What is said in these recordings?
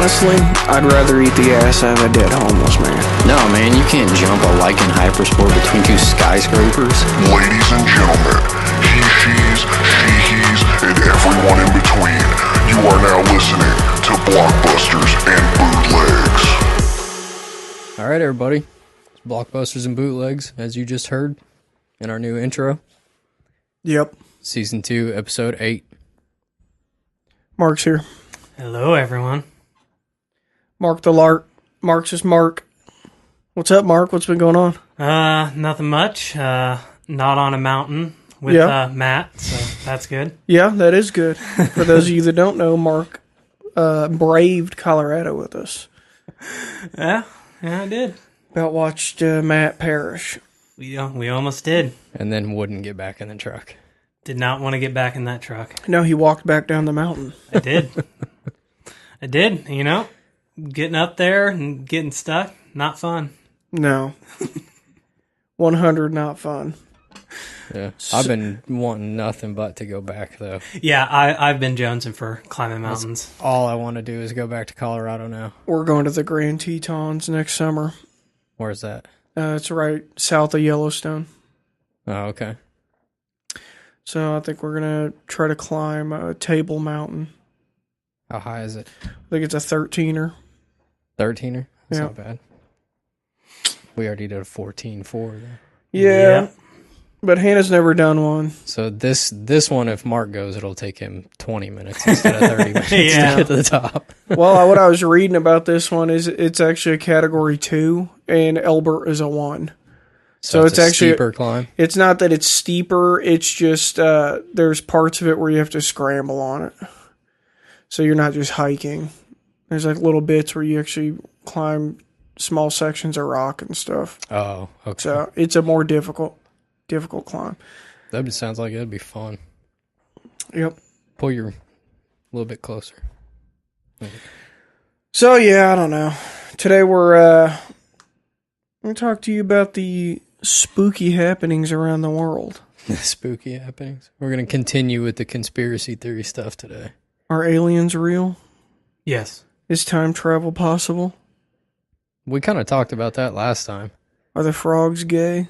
Honestly, I'd rather eat the ass of a dead homeless man. No, man, you can't jump a Lycan Hypersport between two skyscrapers. Ladies and gentlemen, he-she's, she-he's, and everyone in between, you are now listening to Blockbusters and Bootlegs. All right, everybody. It's Blockbusters and Bootlegs, as you just heard in our new intro. Yep. Season 2, Episode 8. Mark's here. Hello, everyone. Mark the Lark. Mark's just Mark. What's up, Mark? What's been going on? Nothing much. Not on a mountain with Matt, so that's good. Yeah, that is good. For those of you that don't know, Mark braved Colorado with us. Yeah, I did. About watched Matt perish. We almost did. And then wouldn't get back in the truck. Did not want to get back in that truck. No, he walked back down the mountain. I did. I did, getting up there and getting stuck, not fun. No. 100 not fun. Yeah, I've been wanting nothing but to go back, though. Yeah, I've been jonesing for climbing mountains. That's all I want to do is go back to Colorado now. We're going to the Grand Tetons next summer. Where's that? It's right south of Yellowstone. Oh, okay. So I think we're going to try to climb Table Mountain. How high is it? I think it's a 13er. 13er? That's Yeah. not bad. We already did a 14.4. Yeah. But Hannah's never done one. So this one, if Mark goes, it'll take him 20 minutes instead of 30 minutes to get to the top. Well, what I was reading about this one is it's actually a Category 2, and Elbert is a 1. So it's a actually steeper climb. It's not that it's steeper. It's just there's parts of it where you have to scramble on it. So you're not just hiking. There's like little bits where you actually climb small sections of rock and stuff. Oh, okay. So it's a more difficult climb. That sounds like it'd be fun. Yep. Pull your a little bit closer. So yeah, I don't know. Today we're going to talk to you about the spooky happenings around the world. Spooky happenings. We're going to continue with the conspiracy theory stuff today. Are aliens real? Yes. Is time travel possible? We kind of talked about that last time. Are the frogs gay?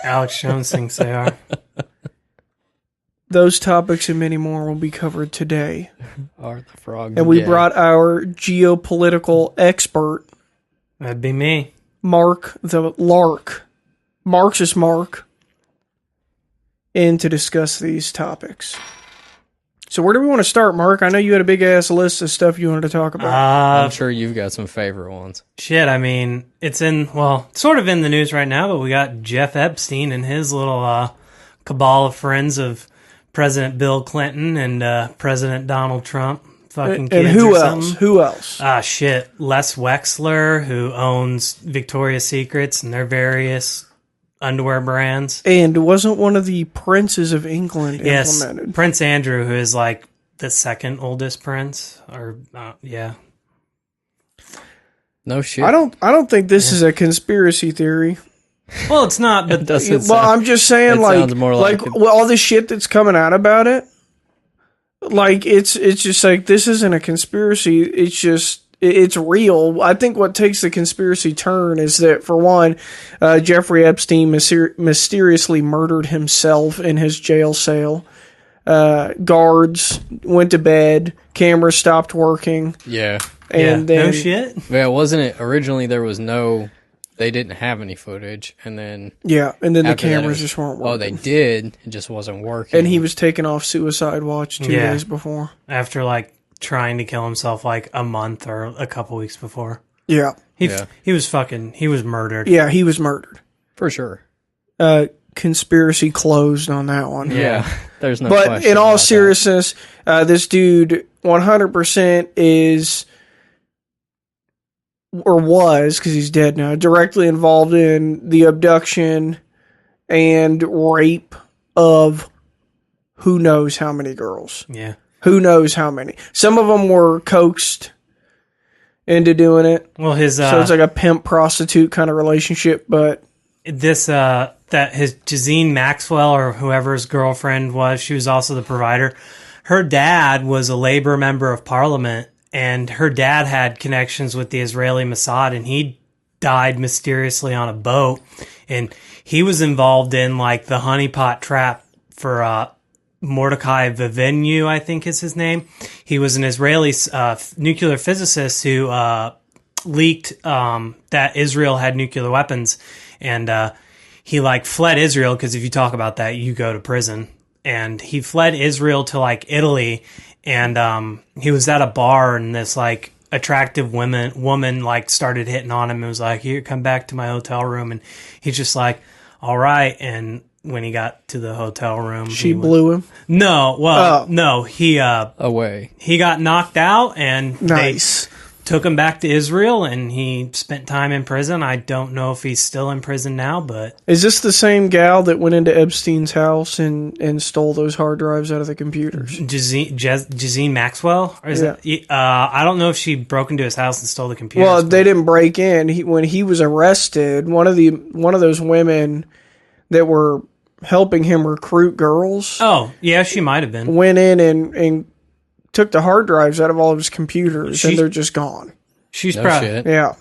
Alex Jones thinks they are. Those topics and many more will be covered today. Are the frogs And we gay? brought our geopolitical expert, That'd be me. Mark the Lark, Marxist Mark, in to discuss these topics. So where do we want to start, Mark? I know you had a big-ass list of stuff you wanted to talk about. I'm sure you've got some favorite ones. Shit, it's sort of in the news right now, but we got Jeff Epstein and his little cabal of friends of President Bill Clinton and President Donald Trump. Fucking kids. And who or else? something. Who else? Les Wexler, who owns Victoria's Secrets and their various underwear brands. And wasn't one of the princes of England implemented? Yes, Prince Andrew, who is like the second oldest prince. No shit. I don't think this is a conspiracy theory. Well, it's not, but I'm just saying, sounds more like all the shit that's coming out about it. Like it's just like this isn't a conspiracy. It's just it's real. I think what takes the conspiracy turn is that, for one, Jeffrey Epstein mysteriously murdered himself in his jail cell. Guards went to bed. Cameras stopped working. Yeah. And then, no shit. Yeah, wasn't it? Originally, they didn't have any footage, and then... Yeah, and then the after that, cameras just weren't working. Oh, they did. It just wasn't working. And he was taken off suicide watch 2 days before. After, trying to kill himself, a month or a couple weeks before. Yeah. He was murdered. Yeah, he was murdered. For sure. Conspiracy closed on that one. Yeah, there's no question. But in all seriousness, this dude 100% is... or was, because he's dead now, directly involved in the abduction and rape of who knows how many girls. Yeah. Who knows how many. Some of them were coaxed into doing it. Well, so it's like a pimp-prostitute kind of relationship, but... his Jazine Maxwell, or whoever his girlfriend was, she was also the provider. Her dad was a Labour member of Parliament, and her dad had connections with the Israeli Mossad, and he died mysteriously on a boat, and he was involved in like the honeypot trap for Mordecai Vivenu, I think is his name. He was an Israeli nuclear physicist who leaked that Israel had nuclear weapons, and he like fled Israel, because if you talk about that, you go to prison. And he fled Israel to like Italy, and he was at a bar, and this like attractive woman like started hitting on him and was like, "Here, come back to my hotel room." And he's just like, "All right." And when he got to the hotel room, She blew him. No, well, no, he Away. he got knocked out, and Nice. they took him back to Israel, and he spent time in prison. I don't know if he's still in prison now, but Is this the same gal that went into Epstein's house and stole those hard drives out of the computers? Jazine Maxwell, or is Yeah. it? I don't know if she broke into his house and stole the computers. Well, but- they didn't break in. When he was arrested, one of those women that were helping him recruit girls Oh, yeah, she might have been. went in and took the hard drives out of all of his computers, She- and they're just gone. She's No probably shit. Yeah.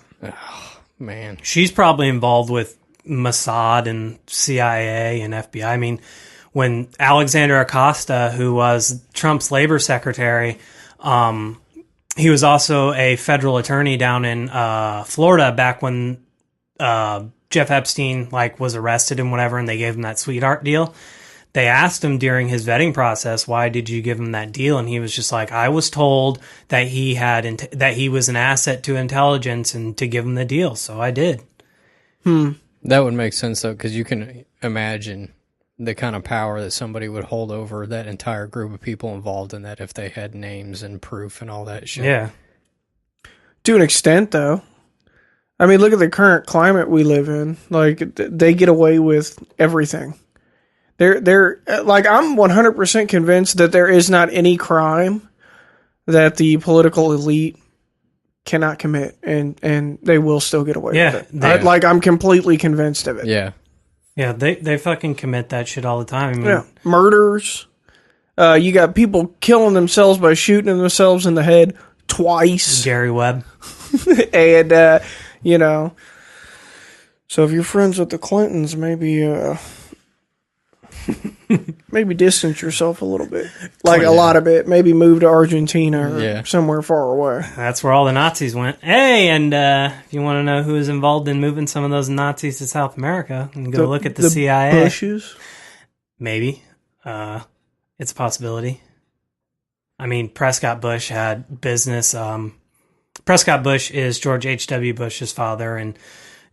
Man. she's probably involved with Mossad and CIA and FBI. I mean, when Alexander Acosta, who was Trump's labor secretary, he was also a federal attorney down in Florida back when Jeff Epstein like was arrested and whatever, and they gave him that sweetheart deal. They asked him during his vetting process, "Why did you give him that deal?" And he was just like, "I was told that he had that he was an asset to intelligence, and to give him the deal, so I did." That would make sense, though, because you can imagine the kind of power that somebody would hold over that entire group of people involved in that if they had names and proof and all that shit. Yeah, To an extent, though. I mean, look at the current climate we live in. Like, they get away with everything. They're like, I'm 100% convinced that there is not any crime that the political elite cannot commit, and they will still get away Yeah, with it. they- I'm completely convinced of it. Yeah. yeah, they fucking commit that shit all the time. I mean, Yeah. Murders. You got people killing themselves by shooting themselves in the head twice. Gary Webb. And, you know, so if you're friends with the Clintons, maybe distance yourself a little bit. Like a lot of it. Maybe move to Argentina or somewhere far away. That's where all the Nazis went. Hey, and if you want to know who was involved in moving some of those Nazis to South America, you can go look at the CIA. Bushes. Maybe. It's a possibility. I mean, Prescott Bush had business. Prescott Bush is George H.W. Bush's father and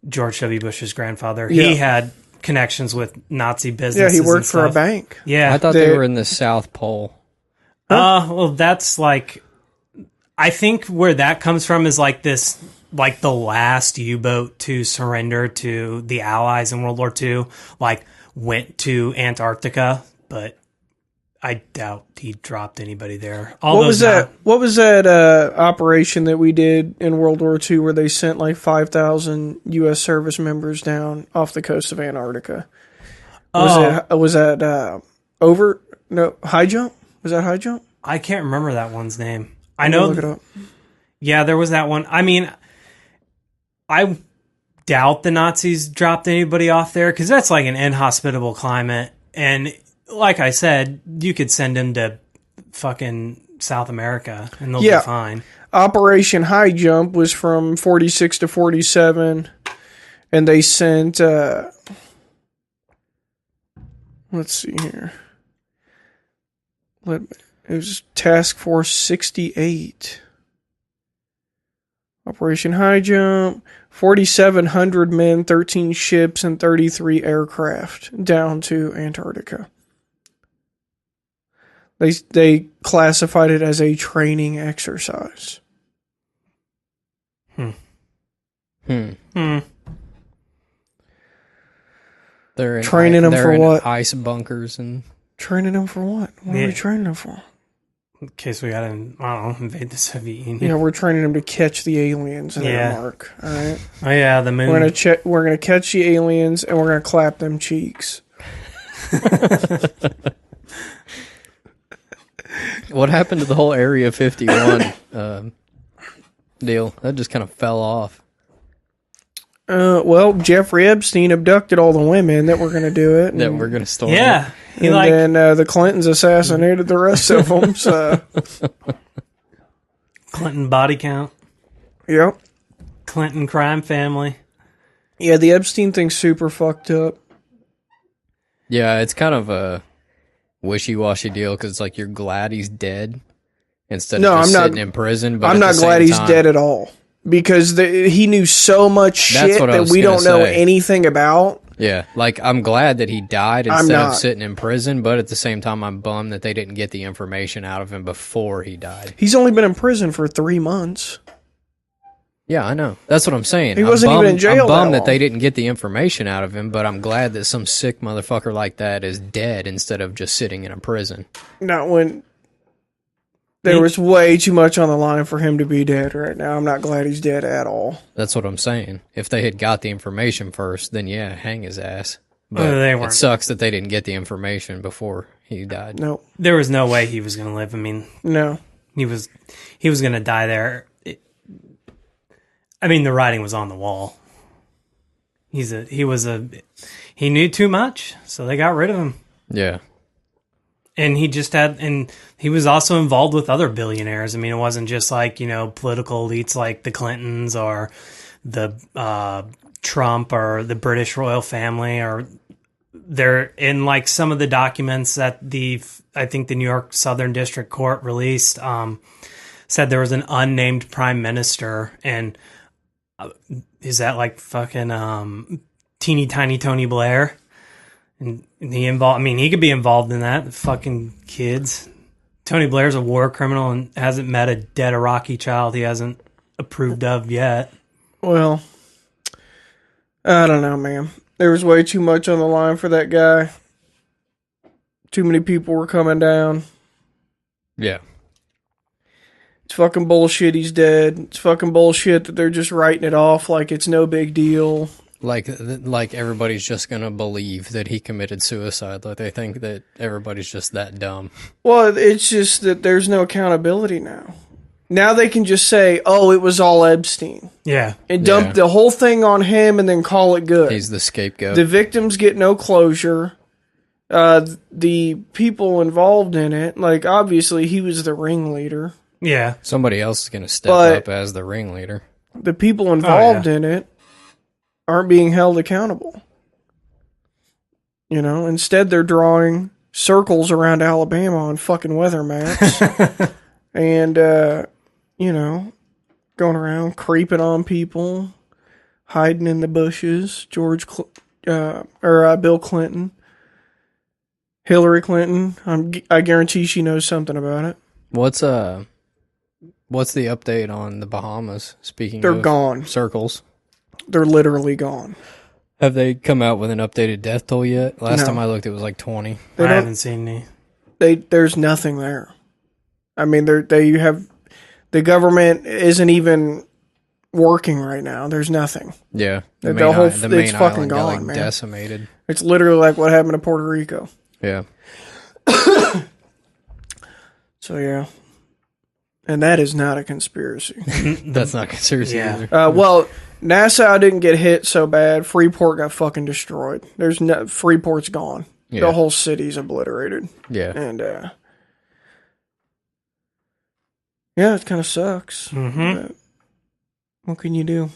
George W. Bush's grandfather. Yeah. He had connections with Nazi Yeah, businesses. he worked and for a stuff. bank. Yeah. I thought they were in the South Pole. Well, that's like, I think where that comes from is like this, like the last U-boat to surrender to the Allies in World War II, like went to Antarctica, but I doubt he dropped anybody there. What was that operation that we did in World War II where they sent like 5,000 U.S. service members down off the coast of Antarctica? Was that over? No, high jump? Was that high jump? I can't remember that one's name. I know. Look it up. Yeah, there was that one. I mean, I doubt the Nazis dropped anybody off there because that's like an inhospitable climate. And like I said, you could send them to fucking South America and they'll be fine. Operation High Jump was from 46 to 47, and they sent, let's see here. It was Task Force 68. Operation High Jump, 4,700 men, 13 ships, and 33 aircraft down to Antarctica. They classified it as a training exercise. They're in, Training them they're for in what? Ice bunkers and Training them for what? What are we training them for? In case we gotta, I don't know, invade the Soviet Union. Yeah, we're training them to catch the aliens in Yeah. their mark. All right. Oh yeah, the moon. We're gonna catch the aliens, and we're gonna clap them cheeks. what happened to the whole Area 51 deal? That just kind of fell off. Well, Jeffrey Epstein abducted all the women that were going to do it. That we're going to storm. Yeah. And then the Clintons assassinated the rest of them. So, Clinton body count. yep. Clinton crime family. Yeah, the Epstein thing's super fucked up. Yeah, it's kind of a wishy-washy deal because it's like you're glad he's dead instead of just sitting in prison. But I'm not glad he's dead at all because he knew so much shit that we don't know anything about. Yeah, like I'm glad that he died instead of sitting in prison, but at the same time, I'm bummed that they didn't get the information out of him before he died. He's only been in prison for 3 months. Yeah, I know. That's what I'm saying. He wasn't even in jail. I'm bummed that they didn't get the information out of him, but I'm glad that some sick motherfucker like that is dead instead of just sitting in a prison. Not when there was way too much on the line for him to be dead right now. I'm not glad he's dead at all. That's what I'm saying. If they had got the information first, then yeah, hang his ass. But they weren't. It sucks that they didn't get the information before he died. No. There was no way he was going to live. I mean, No. he was going to die there. The writing was on the wall. He knew too much, so they got rid of him. Yeah. And he was also involved with other billionaires. I mean, it wasn't just like, political elites like the Clintons or the Trump or the British royal family, or they're in like some of the documents that I think the New York Southern District Court released, said there was an unnamed prime minister, and is that like fucking teeny tiny Tony Blair? And he could be involved in that. The fucking kids. Tony Blair's a war criminal and hasn't met a dead Iraqi child he hasn't approved of yet. Well, I don't know, man. There was way too much on the line for that guy. Too many people were coming down. Yeah. It's fucking bullshit he's dead. It's fucking bullshit that they're just writing it off like it's no big deal. Like everybody's just going to believe that he committed suicide. Like they think that everybody's just that dumb. Well, it's just that there's no accountability now. Now they can just say, oh, it was all Epstein. Yeah. And dump the whole thing on him and then call it good. He's the scapegoat. The victims get no closure. The people involved in it, like obviously he was the ringleader. Yeah. Somebody else is going to step up as the ringleader. The people involved in it aren't being held accountable. Instead they're drawing circles around Alabama on fucking weather maps. And, going around creeping on people, hiding in the bushes. Bill Clinton. Hillary Clinton. I guarantee she knows something about it. What's the update on the Bahamas? They're gone. Circles. They're literally gone. Have they come out with an updated death toll yet? Last time I looked, it was like 20. I haven't seen any. There's nothing there. I mean, they have the government isn't even working right now. There's nothing. Yeah, the main it's fucking gone, got, man. Decimated. It's literally like what happened to Puerto Rico. Yeah. So yeah. And that is not a conspiracy. That's not a conspiracy either. Well, Nassau didn't get hit so bad. Freeport got fucking destroyed. Freeport's gone. Yeah. The whole city's obliterated. Yeah. And it kind of sucks. Mm-hmm. What can you do?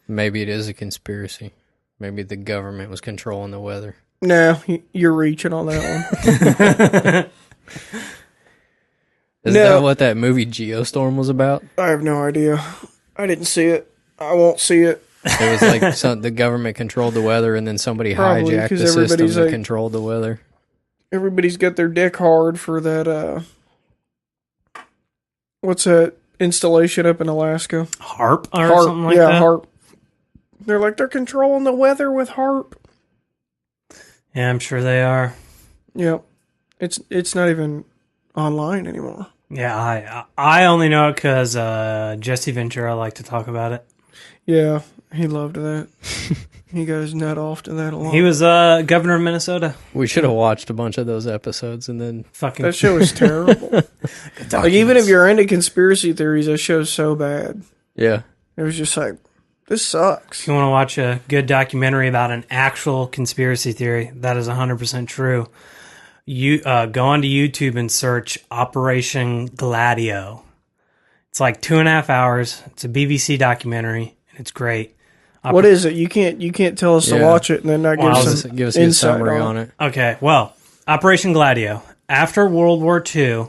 Maybe it is a conspiracy. Maybe the government was controlling the weather. No, you're reaching on that one. Is that what that movie Geostorm was about? I have no idea. I didn't see it. I won't see it. It was like the government controlled the weather and then somebody hijacked the system that controlled the weather. Everybody's got their dick hard for that, what's that installation up in Alaska? HARP or something like that? Yeah, HARP. They're controlling the weather with HARP. Yeah, I'm sure they are. Yep. It's not even online anymore. Yeah, I only know it because Jesse Ventura liked to talk about it. Yeah, he loved that. He got his nut off to that a lot. He was governor of Minnesota. We should have watched a bunch of those episodes and then... That show is terrible. Like, even if you're into conspiracy theories, that show's so bad. Yeah. It was just like, this sucks. If you want to watch a good documentary about an actual conspiracy theory that is 100% true, you go onto YouTube and search Operation Gladio. It's like 2.5 hours. It's a BBC documentary, and it's great. What is it? You can't tell us to watch it and then not give us a summary on it. Okay, well, Operation Gladio. After World War II,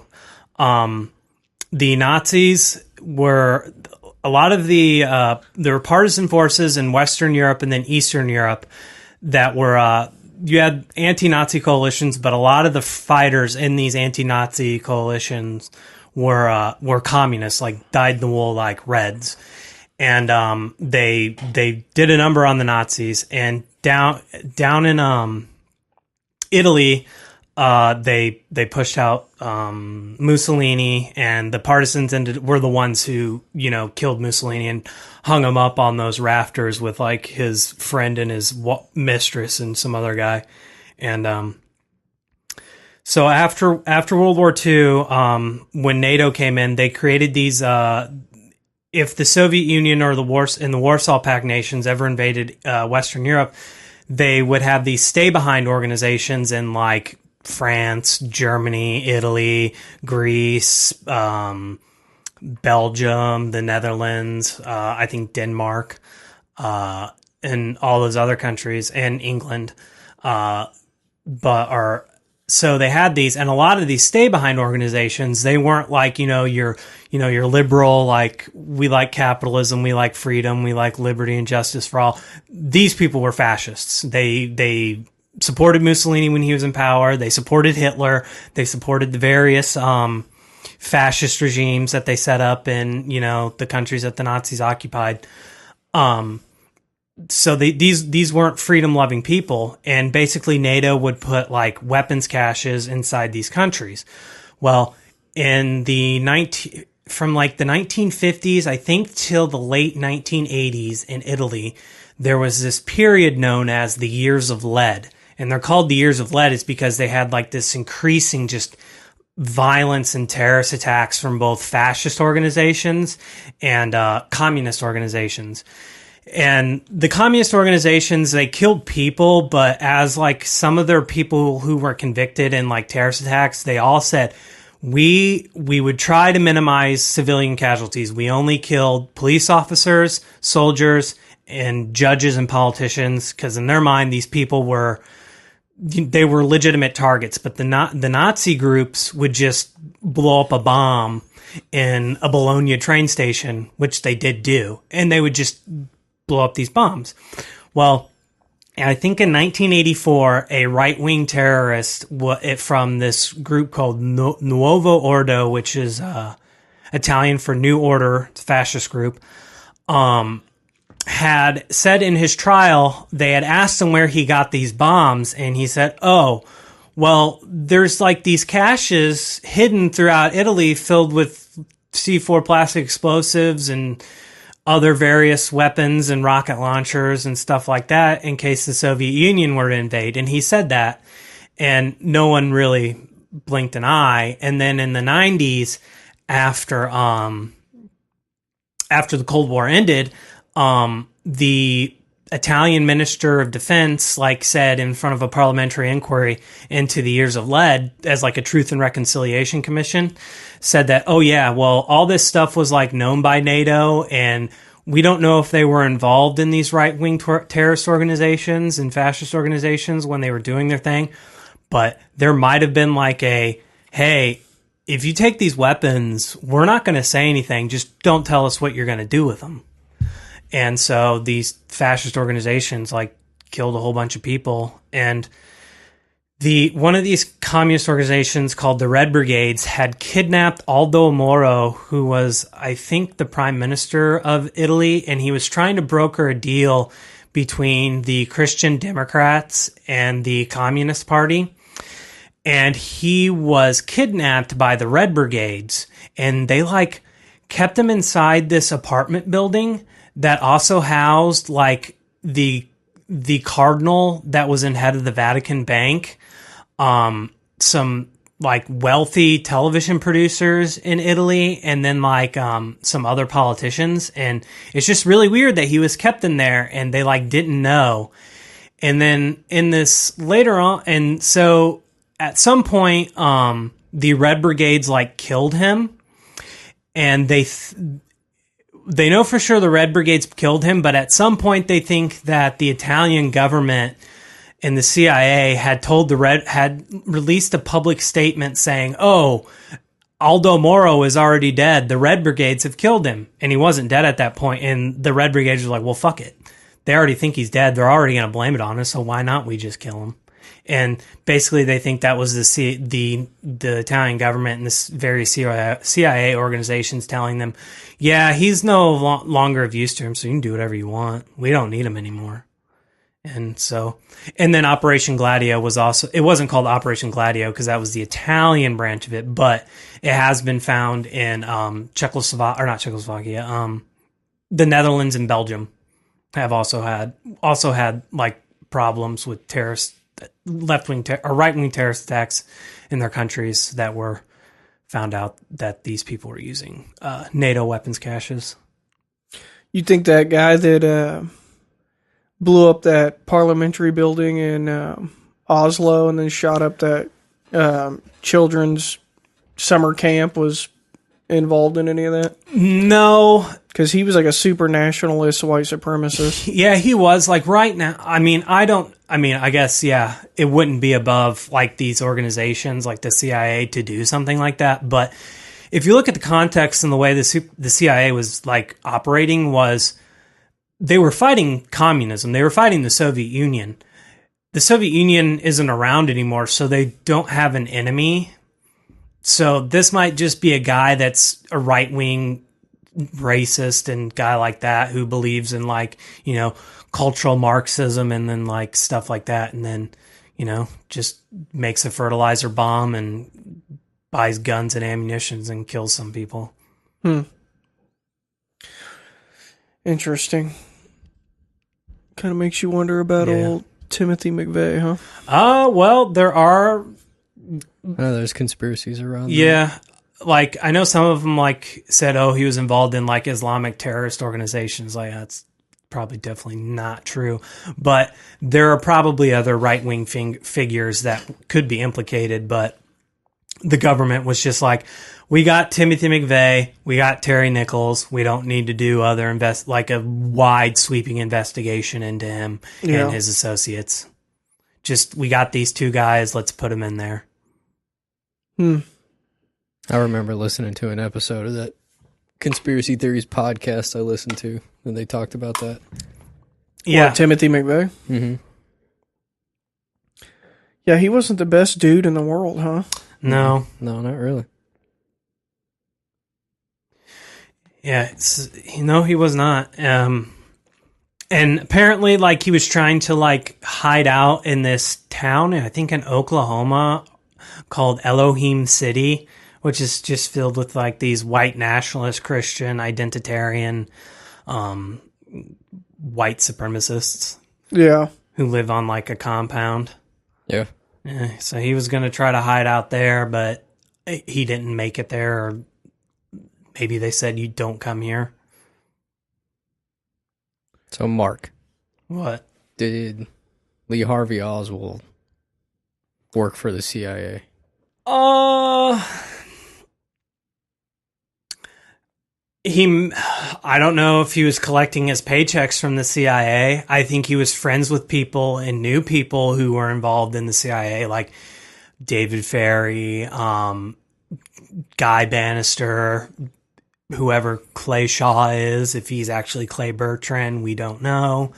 the Nazis were a lot of there were partisan forces in Western Europe and then Eastern Europe that were you had anti-Nazi coalitions, but a lot of the fighters in these anti-Nazi coalitions were communists, like dyed-in-the-wool like Reds. And they did a number on the Nazis, and down in Italy, they pushed out Mussolini, and the partisans were the ones who killed Mussolini and hung him up on those rafters with like his friend and his mistress and some other guy. And so after World War II, when NATO came in, they created these. If the Soviet Union or the Warsaw Pact nations ever invaded Western Europe, they would have these stay-behind organizations in like France, Germany, Italy, Greece, Belgium, the Netherlands, I think Denmark, and all those other countries, and England. So they had these, and a lot of these stay-behind organizations, they weren't like, your liberal, like, we like capitalism, we like freedom, we like liberty and justice for all. These people were fascists. They supported Mussolini when he was in power. They supported Hitler. They supported the various fascist regimes that they set up in, the countries that the Nazis occupied. So these weren't freedom-loving people, and basically NATO would put like weapons caches inside these countries. Well, in from like the 1950s, I think, till the late 1980s in Italy, there was this period known as the Years of Lead, and they're called the Years of Lead is because they had like this increasing just violence and terrorist attacks from both fascist organizations and communist organizations. And the communist organizations, they killed people, but as like some of their people who were convicted in like terrorist attacks, they all said, we would try to minimize civilian casualties. We only killed police officers, soldiers, and judges and politicians, because in their mind, these people were legitimate targets. But the Nazi groups would just blow up a bomb in a Bologna train station, which they did do, and they would just blow up these bombs. Well, I think in 1984, a right-wing terrorist from this group called Nuovo Ordo, which is Italian for New Order, fascist group, had said in his trial, they had asked him where he got these bombs, and he said, oh, well, there's like these caches hidden throughout Italy filled with C4 plastic explosives and other various weapons and rocket launchers and stuff like that in case the Soviet Union were to invade. And he said that, and no one really blinked an eye. And then in the 90s, after the Cold War ended, the Italian Minister of Defense said in front of a parliamentary inquiry into the Years of Lead as like a Truth and Reconciliation Commission, said that, oh yeah, well, all this stuff was like known by NATO, and we don't know if they were involved in these right-wing terrorist organizations and fascist organizations when they were doing their thing, but there might have been like hey, if you take these weapons, we're not going to say anything, just don't tell us what you're going to do with them. And so these fascist organizations killed a whole bunch of people, and one of these communist organizations called the Red Brigades had kidnapped Aldo Moro, who was, I think, the prime minister of Italy, and he was trying to broker a deal between the Christian Democrats and the Communist Party. And he was kidnapped by the Red Brigades, and they kept him inside this apartment building that also housed the cardinal that was in head of the Vatican Bank, some like wealthy television producers in Italy, and then like some other politicians. And it's just really weird that he was kept in there and they like didn't know. And then in this later on, and so at some point, the Red Brigades like killed him, and they know for sure the Red Brigades killed him, but at some point they think that the Italian government and the CIA had released a public statement saying, "Oh, Aldo Moro is already dead. The Red Brigades have killed him," and he wasn't dead at that point. And the Red Brigades were like, "Well, fuck it. They already think he's dead. They're already going to blame it on us. So why not we just kill him?" And basically, they think that was the Italian government and this various CIA organizations telling them, "Yeah, he's no longer of use to him, so you can do whatever you want. We don't need him anymore." And so, and then Operation Gladio was also, it wasn't called Operation Gladio because that was the Italian branch of it, but it has been found in Czechoslovakia, the Netherlands and Belgium have also had like problems with terrorist, left-wing or right-wing terrorist attacks in their countries that were found out that these people were using NATO weapons caches. You think that guy that blew up that parliamentary building in Oslo and then shot up that children's summer camp was involved in any of that? No. Because he was like a super nationalist white supremacist. Yeah, he was. Like right now, I guess, yeah, it wouldn't be above like these organizations like the CIA to do something like that. But if you look at the context and the way the CIA was like operating was, they were fighting communism. They were fighting the Soviet Union. The Soviet Union isn't around anymore, so they don't have an enemy. So this might just be a guy that's a right-wing racist and guy like that who believes in like, you know, cultural Marxism and then like stuff like that. And then, you know, just makes a fertilizer bomb and buys guns and ammunitions and kills some people. Interesting. Kind of makes you wonder about old Timothy McVeigh, huh? Well, there are. There's conspiracies around. Yeah. Like, I know some of them, like, said, oh, he was involved in, like, Islamic terrorist organizations. Like, that's probably definitely not true. But there are probably other right-wing figures that could be implicated. But the government was just like, we got Timothy McVeigh, we got Terry Nichols, we don't need to do other like a wide sweeping investigation into him and his associates. Just, we got these two guys, let's put them in there. I remember listening to an episode of that Conspiracy Theories podcast I listened to, and they talked about that. Yeah. What, Timothy McVeigh? Mm-hmm. Yeah, he wasn't the best dude in the world, huh? No. No, not really. Yeah, he was not. And apparently, like, he was trying to, like, hide out in this town, I think in Oklahoma, called Elohim City, which is just filled with, like, these white nationalist, Christian, identitarian, white supremacists. Yeah. Who live on, like, a compound. Yeah. So he was going to try to hide out there, but he didn't make it there, or maybe they said, you don't come here. So, Mark. What? Did Lee Harvey Oswald work for the CIA? I don't know if he was collecting his paychecks from the CIA. I think he was friends with people and knew people who were involved in the CIA, like David Ferry, Guy Bannister, whoever Clay Shaw is. If he's actually Clay Bertrand, we don't know.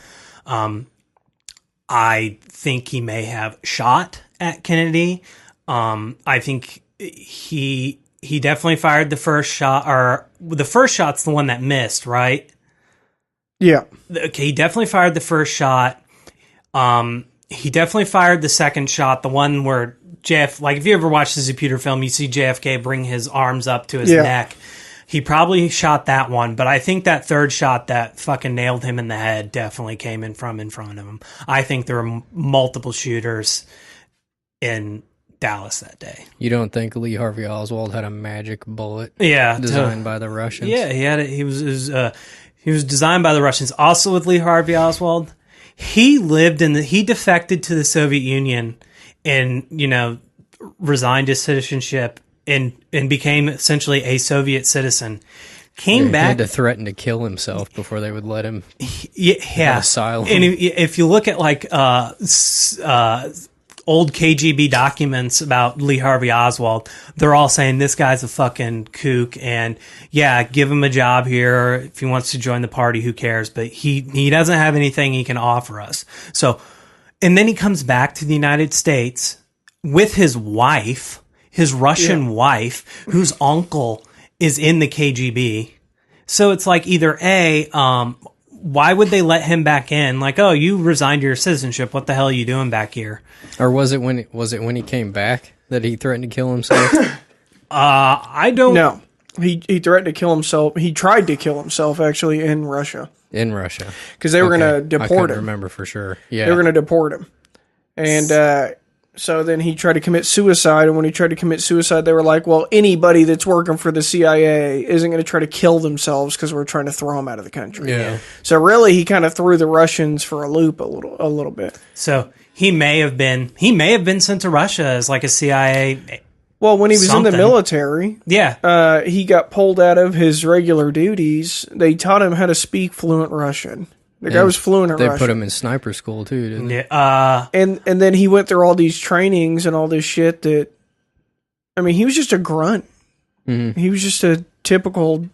I think he may have shot at Kennedy. I think he definitely fired the first shot, or the first shot's the one that missed, right? Yeah. Okay, he definitely fired the first shot. He definitely fired the second shot, the one where like if you ever watch the Zapruder film, you see JFK bring his arms up to his neck. He probably shot that one, but I think that third shot that fucking nailed him in the head definitely came in front of him. I think there were multiple shooters in Dallas that day. You don't think Lee Harvey Oswald had a magic bullet Yeah, designed by the Russians? Yeah, he had it. He was designed by the Russians. Also with Lee Harvey Oswald, he defected to the Soviet Union and, resigned his citizenship and became essentially a Soviet citizen. He had to threaten to kill himself before they would let him yeah. asylum. And if you look at old KGB documents about Lee Harvey Oswald, they're all saying this guy's a fucking kook, and yeah, give him a job here. If he wants to join the party, who cares? But he doesn't have anything he can offer us. So, and then he comes back to the United States with his wife, his Russian wife, whose uncle is in the KGB. So it's like either why would they let him back in? Like, oh, you resigned your citizenship. What the hell are you doing back here? Or was it when he came back that he threatened to kill himself? I don't know. He threatened to kill himself. He tried to kill himself actually in Russia. In Russia. Because they were going to deport him. I couldn't remember for sure. Yeah. They were going to deport him. And so then he tried to commit suicide, and when he tried to commit suicide, they were like, well, anybody that's working for the CIA isn't going to try to kill themselves because we're trying to throw them out of the country. Yeah. So really, he kind of threw the Russians for a loop a little bit. So he may have been sent to Russia as like a CIA. Well, when he was in the military, he got pulled out of his regular duties. They taught him how to speak fluent Russian. The guy was fluent in Russian. They put him in sniper school too, didn't they? And then he went through all these trainings and all this shit that, I mean, he was just a grunt. Mm-hmm. He was just a typical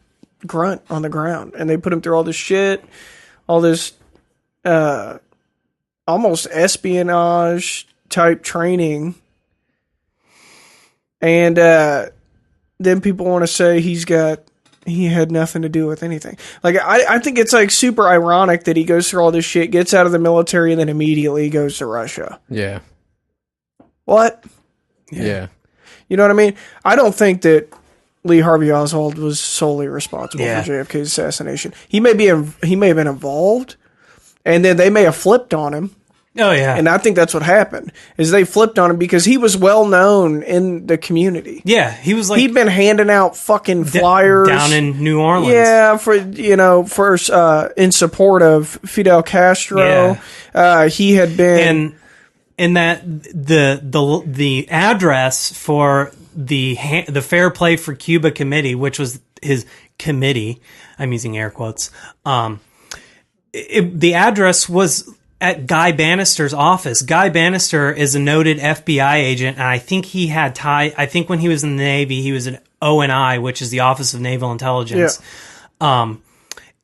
grunt on the ground. And they put him through all this shit, all this almost espionage type training. And then people want to say he had nothing to do with anything. Like, I think it's like super ironic that he goes through all this shit, gets out of the military, and then immediately goes to Russia. Yeah. What? Yeah. You know what I mean? I don't think that Lee Harvey Oswald was solely responsible for JFK's assassination. He may have been involved, and then they may have flipped on him. Oh, yeah. And I think that's what happened, is they flipped on him because he was well known in the community. Yeah, he was like... He'd been handing out fucking flyers. Down in New Orleans. Yeah, in support of Fidel Castro. Yeah. He had been... And that the address for the Fair Play for Cuba committee, which was his committee, I'm using air quotes, the address was... at Guy Bannister's office. Guy Bannister is a noted FBI agent, and I think he had I think when he was in the Navy, he was an ONI, which is the Office of Naval Intelligence. Yeah.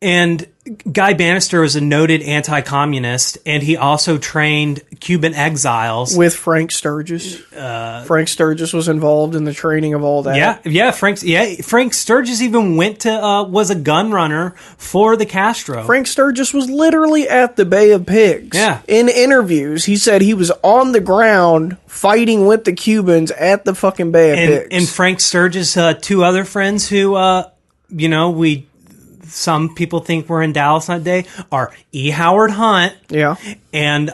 And Guy Bannister was a noted anti-communist, and he also trained Cuban exiles. With Frank Sturgis. Frank Sturgis was involved in the training of all that. Yeah. Frank Sturgis even went to, was a gun runner for the Castro. Frank Sturgis was literally at the Bay of Pigs. Yeah. In interviews, he said he was on the ground fighting with the Cubans at the fucking Bay of Pigs. And Frank Sturgis, two other friends who, some people think were in Dallas that day are E. Howard Hunt and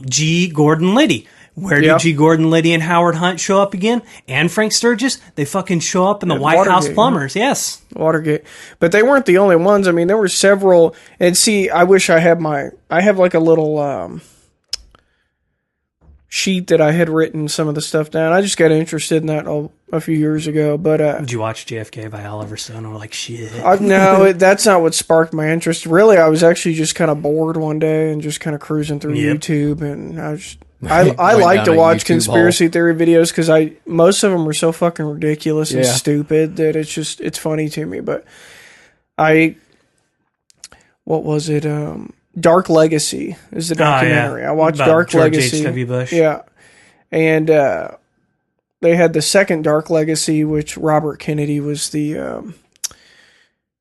G. Gordon Liddy. Where did G. Gordon Liddy and Howard Hunt show up again? And Frank Sturgis? They fucking show up in the White House Plumbers, yes. Watergate. But they weren't the only ones. I mean, there were several. And see, I wish I have like a little sheet that I had written some of the stuff down. I just got interested in that a few years ago. But did you watch JFK by Oliver Stone? Or like, shit. No, that's not what sparked my interest. Really, I was actually just kind of bored one day and just kind of cruising through YouTube, and I like to watch conspiracy theory videos because most of them are so fucking ridiculous and stupid that it's funny to me. But what was it? Dark Legacy is the documentary. I watched Dark George Legacy. H.W. Bush. Yeah. And they had the second Dark Legacy, which Robert Kennedy was the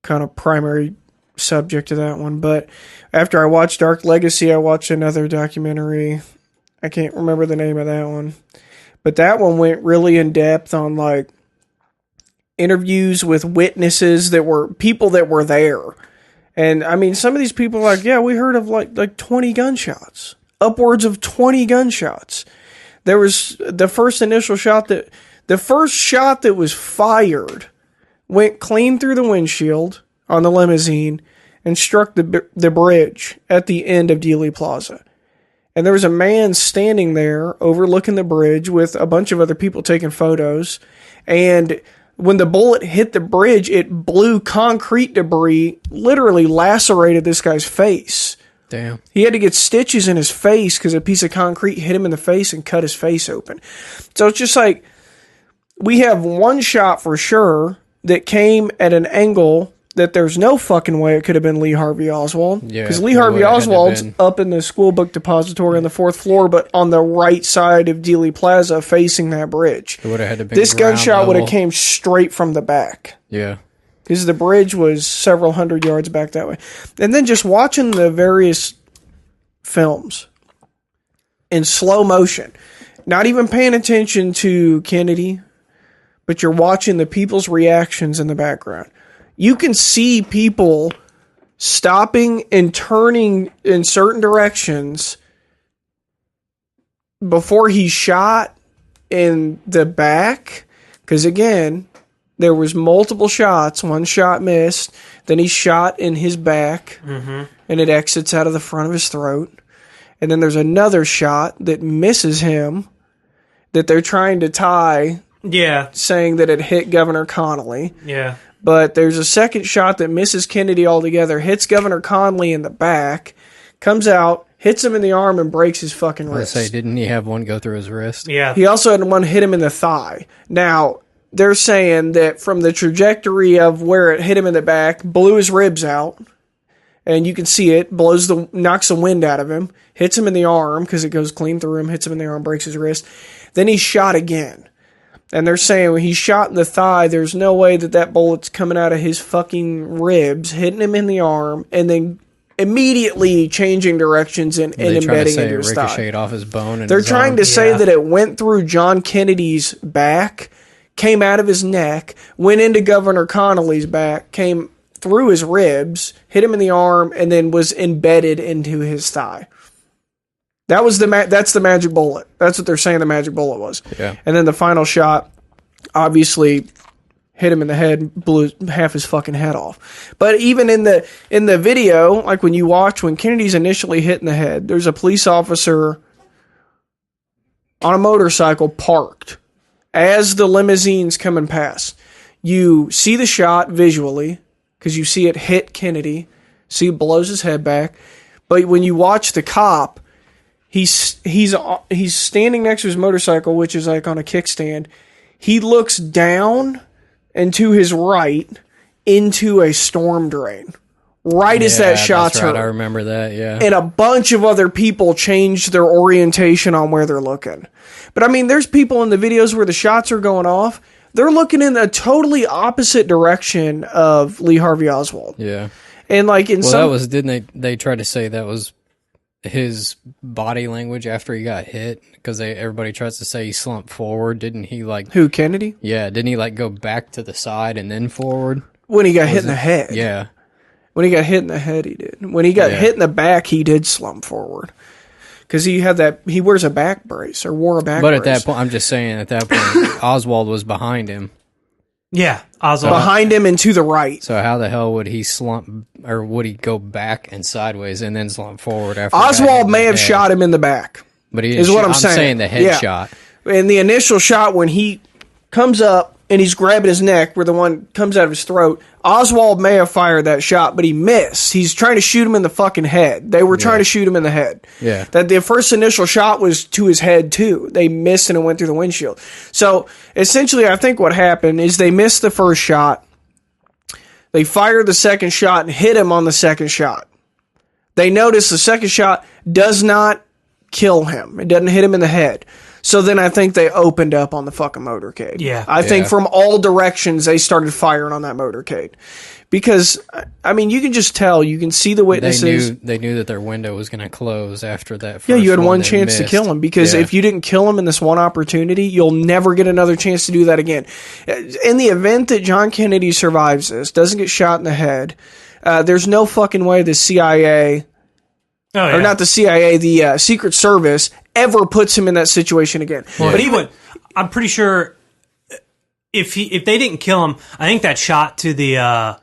kind of primary subject of that one. But after I watched Dark Legacy, I watched another documentary. I can't remember the name of that one. But that one went really in depth on like interviews with witnesses that were people that were there. And I mean, some of these people are like, yeah, we heard of like 20 gunshots, upwards of 20 gunshots. There was the first shot that was fired went clean through the windshield on the limousine and struck the bridge at the end of Dealey Plaza. And there was a man standing there overlooking the bridge with a bunch of other people taking photos. And when the bullet hit the bridge, it blew concrete debris, literally lacerated this guy's face. Damn. He had to get stitches in his face because a piece of concrete hit him in the face and cut his face open. So it's just like, we have one shot for sure that came at an angle that there's no fucking way it could have been Lee Harvey Oswald. Yeah, because Lee Harvey Oswald's up in the school book depository on the 4th floor, but on the right side of Dealey Plaza facing that bridge. It would have had to be this gunshot would have came straight from the back. Yeah. Because the bridge was several hundred yards back that way. And then just watching the various films in slow motion, not even paying attention to Kennedy, but you're watching the people's reactions in the background. You can see people stopping and turning in certain directions before he shot in the back. Because again, there was multiple shots. One shot missed. Then he shot in his back, and it exits out of the front of his throat. And then there's another shot that misses him that they're trying to tie, saying that it hit Governor Connolly. Yeah. But there's a second shot that misses Kennedy altogether, hits Governor Connolly in the back, comes out, hits him in the arm, and breaks his fucking wrist. Didn't he have one go through his wrist? Yeah. He also had one hit him in the thigh. Now, they're saying that from the trajectory of where it hit him in the back, blew his ribs out, and you can see it, knocks the wind out of him, hits him in the arm, because it goes clean through him, hits him in the arm, breaks his wrist. Then he shot again. And they're saying when he shot in the thigh, there's no way that bullet's coming out of his fucking ribs, hitting him in the arm, and then immediately changing directions and embedding into his thigh. Ricocheted off his bone. They're trying to say that it went through John Kennedy's back, came out of his neck, went into Governor Connolly's back, came through his ribs, hit him in the arm, and then was embedded into his thigh. That's the magic bullet. That's what they're saying the magic bullet was. Yeah. And then the final shot, obviously, hit him in the head, blew half his fucking head off. But even in the video, like when you watch, when Kennedy's initially hit in the head, there's a police officer on a motorcycle parked as the limousine's coming past. You see the shot visually, because you see it hit Kennedy, see it blows his head back. But when you watch the cop, he's standing next to his motorcycle, which is like on a kickstand. He looks down and to his right into a storm drain. Right as that shot's that's right. heard. I remember that, yeah. And a bunch of other people changed their orientation on where they're looking. But I mean, there's people in the videos where the shots are going off. They're looking in a totally opposite direction of Lee Harvey Oswald. Yeah. And like didn't they try to say that was his body language after he got hit? Because everybody tries to say he slumped forward. Didn't he who, Kennedy? Yeah, didn't he go back to the side and then forward? When he got hit in the head. Yeah. When he got hit in the head, he did. When he got hit in the back, he did slump forward. Because he wears a back brace, or wore a back brace. But at that point, I'm just saying, at that point, Oswald was behind him. Yeah, Oswald. Behind him and to the right. So how the hell would he slump, or would he go back and sideways and then slump forward after? Oswald may have shot him in the back. But he is what I'm saying. I'm saying the head shot. In the initial shot, when he comes up and he's grabbing his neck where the one comes out of his throat, Oswald may have fired that shot, but he missed. He's trying to shoot him in the fucking head. They were trying to shoot him in the head. Yeah. That the first initial shot was to his head too. They missed and it went through the windshield. So essentially, I think what happened is they missed the first shot. They fired the second shot and hit him on the second shot. They noticed the second shot does not kill him. It doesn't hit him in the head. So then I think they opened up on the fucking motorcade. Yeah. I think from all directions they started firing on that motorcade. Because, I mean, you can just tell. You can see the witnesses. They knew that their window was going to close after that first Yeah, you had one they chance to missed. kill him. Because if you didn't kill him in this one opportunity, you'll never get another chance to do that again. In the event that John Kennedy survives this, doesn't get shot in the head, there's no fucking way the CIA Oh, yeah. or not the CIA, the Secret Service ever puts him in that situation again. But even, I'm pretty sure if they didn't kill him, I think that shot to the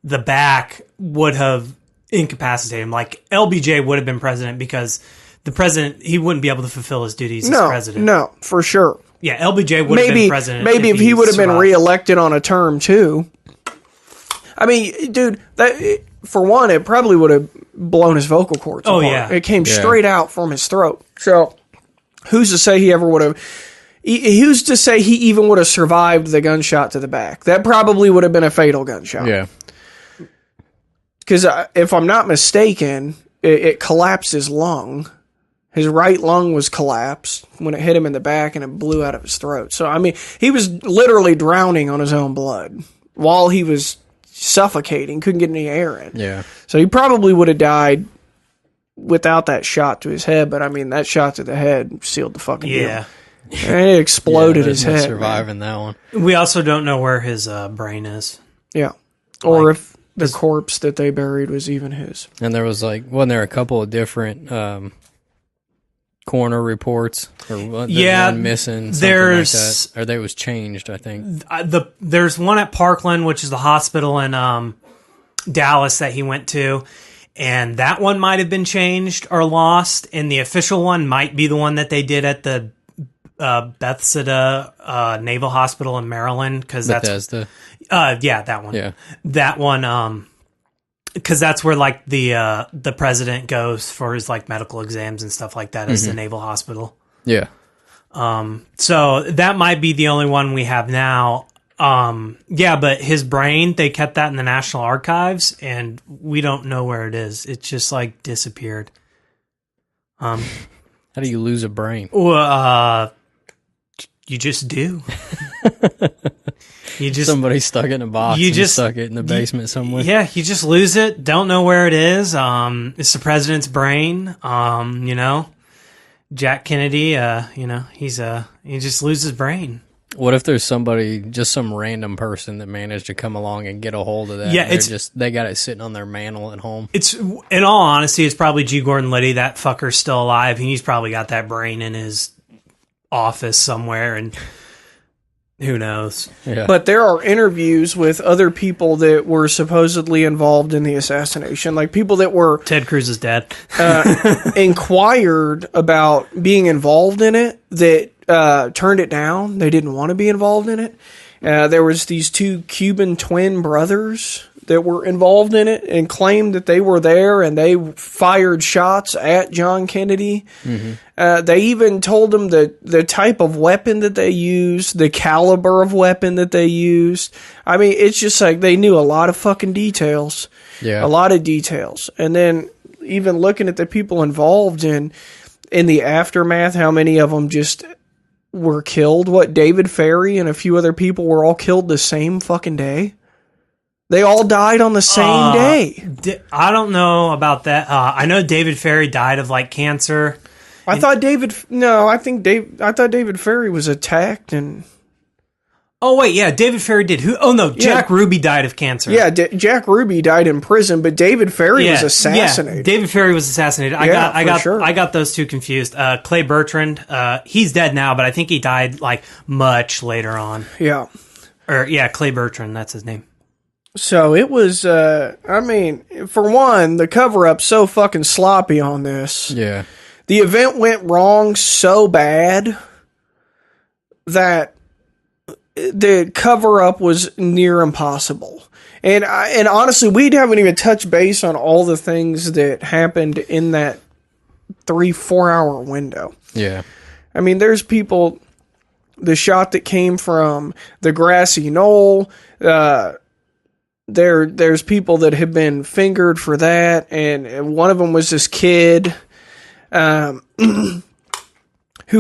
back would have incapacitated him. Like LBJ would have been president because the president, he wouldn't be able to fulfill his duties as president. No, for sure. Yeah, LBJ would have been president. Maybe if he would have been survived. reelected on a term too. I mean, dude, that for one, it probably would have blown his vocal cords apart. Yeah. It came straight out from his throat. So, who's to say he ever would have? Who's to say he even would have survived the gunshot to the back? That probably would have been a fatal gunshot. Yeah. Because if I'm not mistaken, it collapsed his lung. His right lung was collapsed when it hit him in the back and it blew out of his throat. So, I mean, he was literally drowning on his own blood while he was suffocating, couldn't get any air in. Yeah. So he probably would have died without that shot to his head, but I mean, that shot to the head sealed the fucking deal. Yeah. And it exploded his there's no head. surviving that one. We also don't know where his brain is. Yeah. Or if the corpse that they buried was even his. And there was wasn't there a couple of different coroner reports or one missing, something like that, or they was changed, I think. There's one at Parkland, which is the hospital in Dallas that he went to, and that one might have been changed or lost, and the official one might be the one that they did at the Bethesda Naval Hospital in Maryland, because that's Bethesda. That one. Yeah, that one. Because that's where like the president goes for his like medical exams and stuff like that. Is the Naval Hospital. Yeah. So that might be the only one we have now. But his brain, they kept that in the National Archives, and we don't know where it is. It just like disappeared. How do you lose a brain? Well, you just do. Somebody stuck it in a box. You just stuck it in the basement somewhere. Yeah, you just lose it. Don't know where it is. It's the president's brain. Jack Kennedy. He just loses brain. What if there's somebody, just some random person that managed to come along and get a hold of that? Yeah, they got it sitting on their mantle at home. It's, in all honesty, it's probably G. Gordon Liddy. That fucker's still alive. He's probably got that brain in his office somewhere, and who knows? Yeah. But there are interviews with other people that were supposedly involved in the assassination, like people that were Ted Cruz is dead. Inquired about being involved in it that turned it down. They didn't want to be involved in it. There was these two Cuban twin brothers that were involved in it and claimed that they were there and they fired shots at John Kennedy. Mm-hmm. They even told them the type of weapon that they used, the caliber of weapon that they used. I mean, it's just like they knew a lot of fucking details. Yeah. A lot of details. And then even looking at the people involved in the aftermath, how many of them just were killed. What, David Ferry and a few other people were all killed the same fucking day? They all died on the same day. I don't know about that. I know David Ferry died of like cancer. I thought David Ferry was attacked and. Oh wait, yeah, David Ferry did. Who? Oh no, Jack Ruby died of cancer. Yeah, Jack Ruby died in prison, but David Ferry was assassinated. Yeah, David Ferry was assassinated. I got those two confused. Clay Bertrand, he's dead now, but I think he died like much later on. Yeah. Clay Bertrand, that's his name. So it was, I mean, for one, the cover-up's so fucking sloppy on this. Yeah. The event went wrong so bad that the cover-up was near impossible. And honestly, we haven't even touched base on all the things that happened in that 3-4 hour window. Yeah. I mean, there's people, the shot that came from the grassy knoll, there's people that have been fingered for that, and one of them was this kid who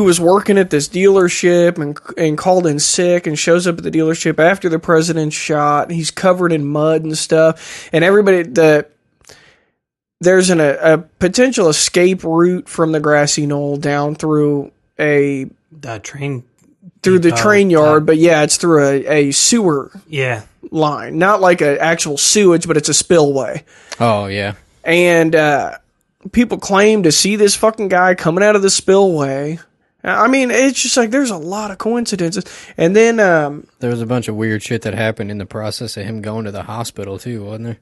was working at this dealership and called in sick and shows up at the dealership after the president's shot. He's covered in mud and stuff, and everybody there's a potential escape route from the grassy knoll down through the train yard, but yeah, it's through a sewer line, not like an actual sewage, but it's a spillway. Oh yeah. And people claim to see this fucking guy coming out of the spillway. I mean, it's just like there's a lot of coincidences. And then there was a bunch of weird shit that happened in the process of him going to the hospital too, wasn't there?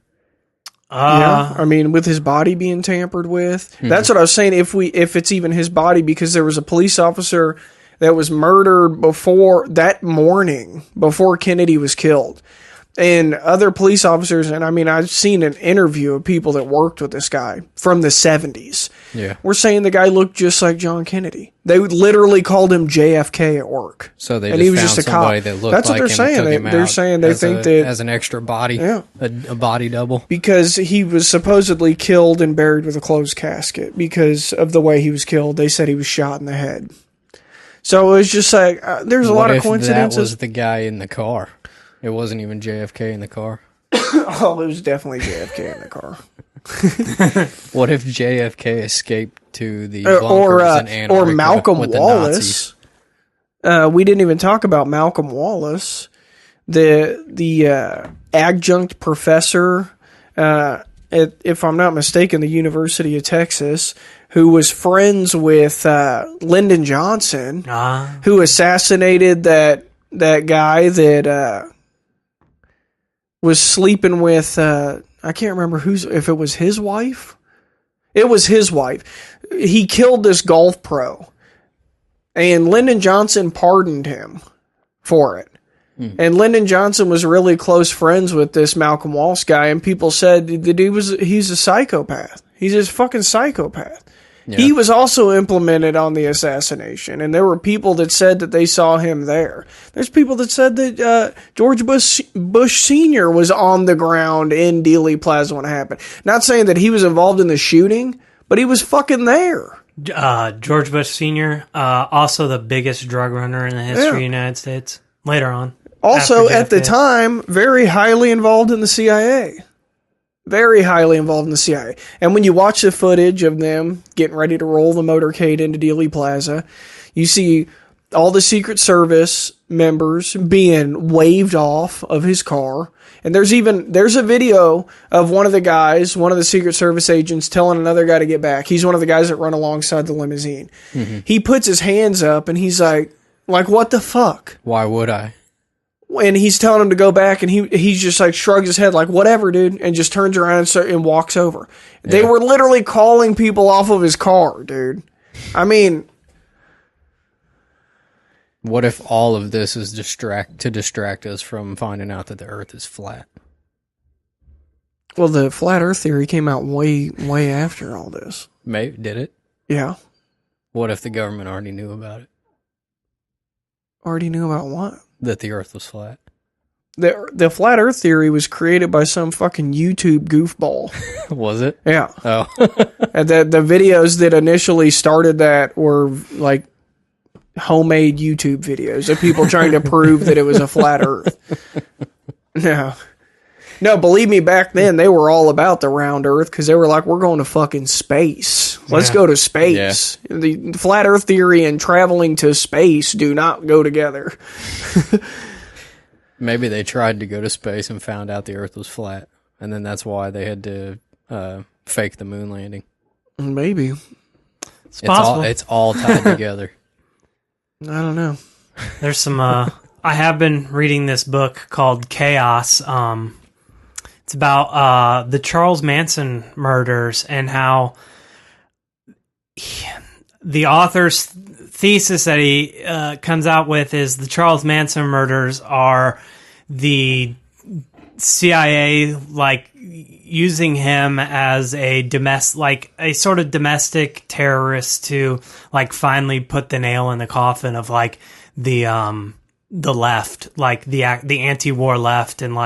Yeah, I mean, with his body being tampered with. That's what I was saying. If it's even his body, because there was a police officer that was murdered that morning before Kennedy was killed. And other police officers, and I mean, I've seen an interview of people that worked with this guy from the 70s. Yeah. We're saying the guy looked just like John Kennedy. They literally called him JFK at work. So they just found somebody that looked That's like what they're him. saying. They're saying they think that as an extra body, a body double. Because he was supposedly killed and buried with a closed casket because of the way he was killed. They said he was shot in the head. So it was just like, there's a lot of coincidences. That was the guy in the car. It wasn't even JFK in the car. Oh, it was definitely JFK in the car. What if JFK escaped to the bunkers in Antarctica or Malcolm with Wallace? We didn't even talk about Malcolm Wallace, the adjunct professor, if I'm not mistaken, the University of Texas, who was friends with Lyndon Johnson, who assassinated that guy that was sleeping with, I can't remember if it was his wife. It was his wife. He killed this golf pro, and Lyndon Johnson pardoned him for it. And Lyndon Johnson was really close friends with this Malcolm Wallace guy, and people said that he's a psychopath. He's a fucking psychopath. Yeah. He was also implemented on the assassination, and there were people that said that they saw him there. There's people that said that George Bush Sr. was on the ground in Dealey Plaza when it happened. Not saying that he was involved in the shooting, but he was fucking there. George Bush Sr., also the biggest drug runner in the history of the United States, later on. Also, at the time, very highly involved in the CIA. Very highly involved in the CIA. And when you watch the footage of them getting ready to roll the motorcade into Dealey Plaza, you see all the Secret Service members being waved off of his car. And there's a video of one of the Secret Service agents telling another guy to get back. He's one of the guys that run alongside the limousine. Mm-hmm. He puts his hands up and he's like, what the fuck? Why would I? And he's telling him to go back, and he's just like shrugs his head like, whatever, dude, and just turns around and walks over. Yeah. They were literally calling people off of his car, dude. I mean, what if all of this is to distract us from finding out that the Earth is flat? Well, the flat Earth theory came out way, way after all this. Maybe did it? Yeah. What if the government already knew about it? Already knew about what? That the Earth was flat. The flat Earth theory was created by some fucking YouTube goofball. Was it? Yeah. Oh. And the videos that initially started that were like homemade YouTube videos of people trying to prove that it was a flat Earth. No, believe me, back then they were all about the round Earth because they were like, we're going to fucking space. Let's go to space. Yeah. The flat Earth theory and traveling to space do not go together. Maybe they tried to go to space and found out the Earth was flat, and then that's why they had to fake the moon landing. Maybe. It's possible. It's all tied together. I don't know. There's some... I have been reading this book called Chaos. It's about the Charles Manson murders and how the author's thesis that he comes out with is the Charles Manson murders are the CIA using him as a sort of domestic terrorist to finally put the nail in the coffin of the left, the anti-war left, and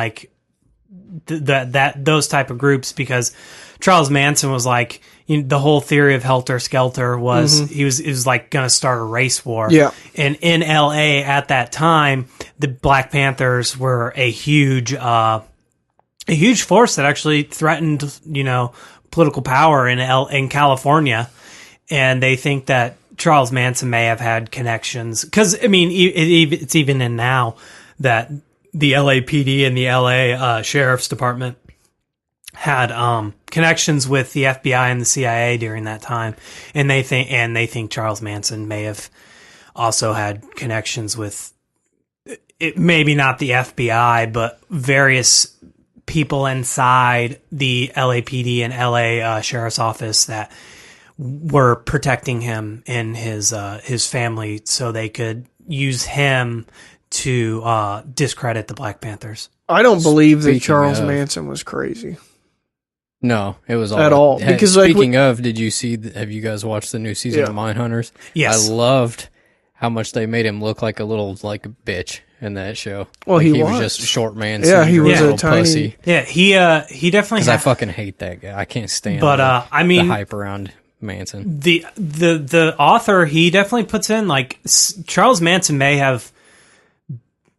those type of groups, because Charles Manson was the whole theory of Helter Skelter was he was going to start a race war. Yeah. And in LA at that time, the Black Panthers were a huge force that actually threatened, political power in California. And they think that Charles Manson may have had connections, because I mean, it's even in now that the LAPD and the LA Sheriff's Department had connections with the FBI and the CIA during that time, and they think Charles Manson may have also had connections with it, maybe not the FBI, but various people inside the LAPD and LA Sheriff's Office that were protecting him and his family, so they could use him to discredit the Black Panthers. I don't believe that Speaking Charles of- Manson was crazy. No, it was all At all. Hey, Because, like, speaking of, did you see? Have you guys watched the new season Yeah. of Mindhunters? Yes. I loved how much they made him look like a little bitch in that show. Well, Like, he was was. just a short man. Yeah, he syndrome, was a little tiny- pussy. Yeah, he definitely Because I had, fucking hate that guy. I can't stand. but I mean the hype around Manson. the author, he definitely puts in like Charles Manson may have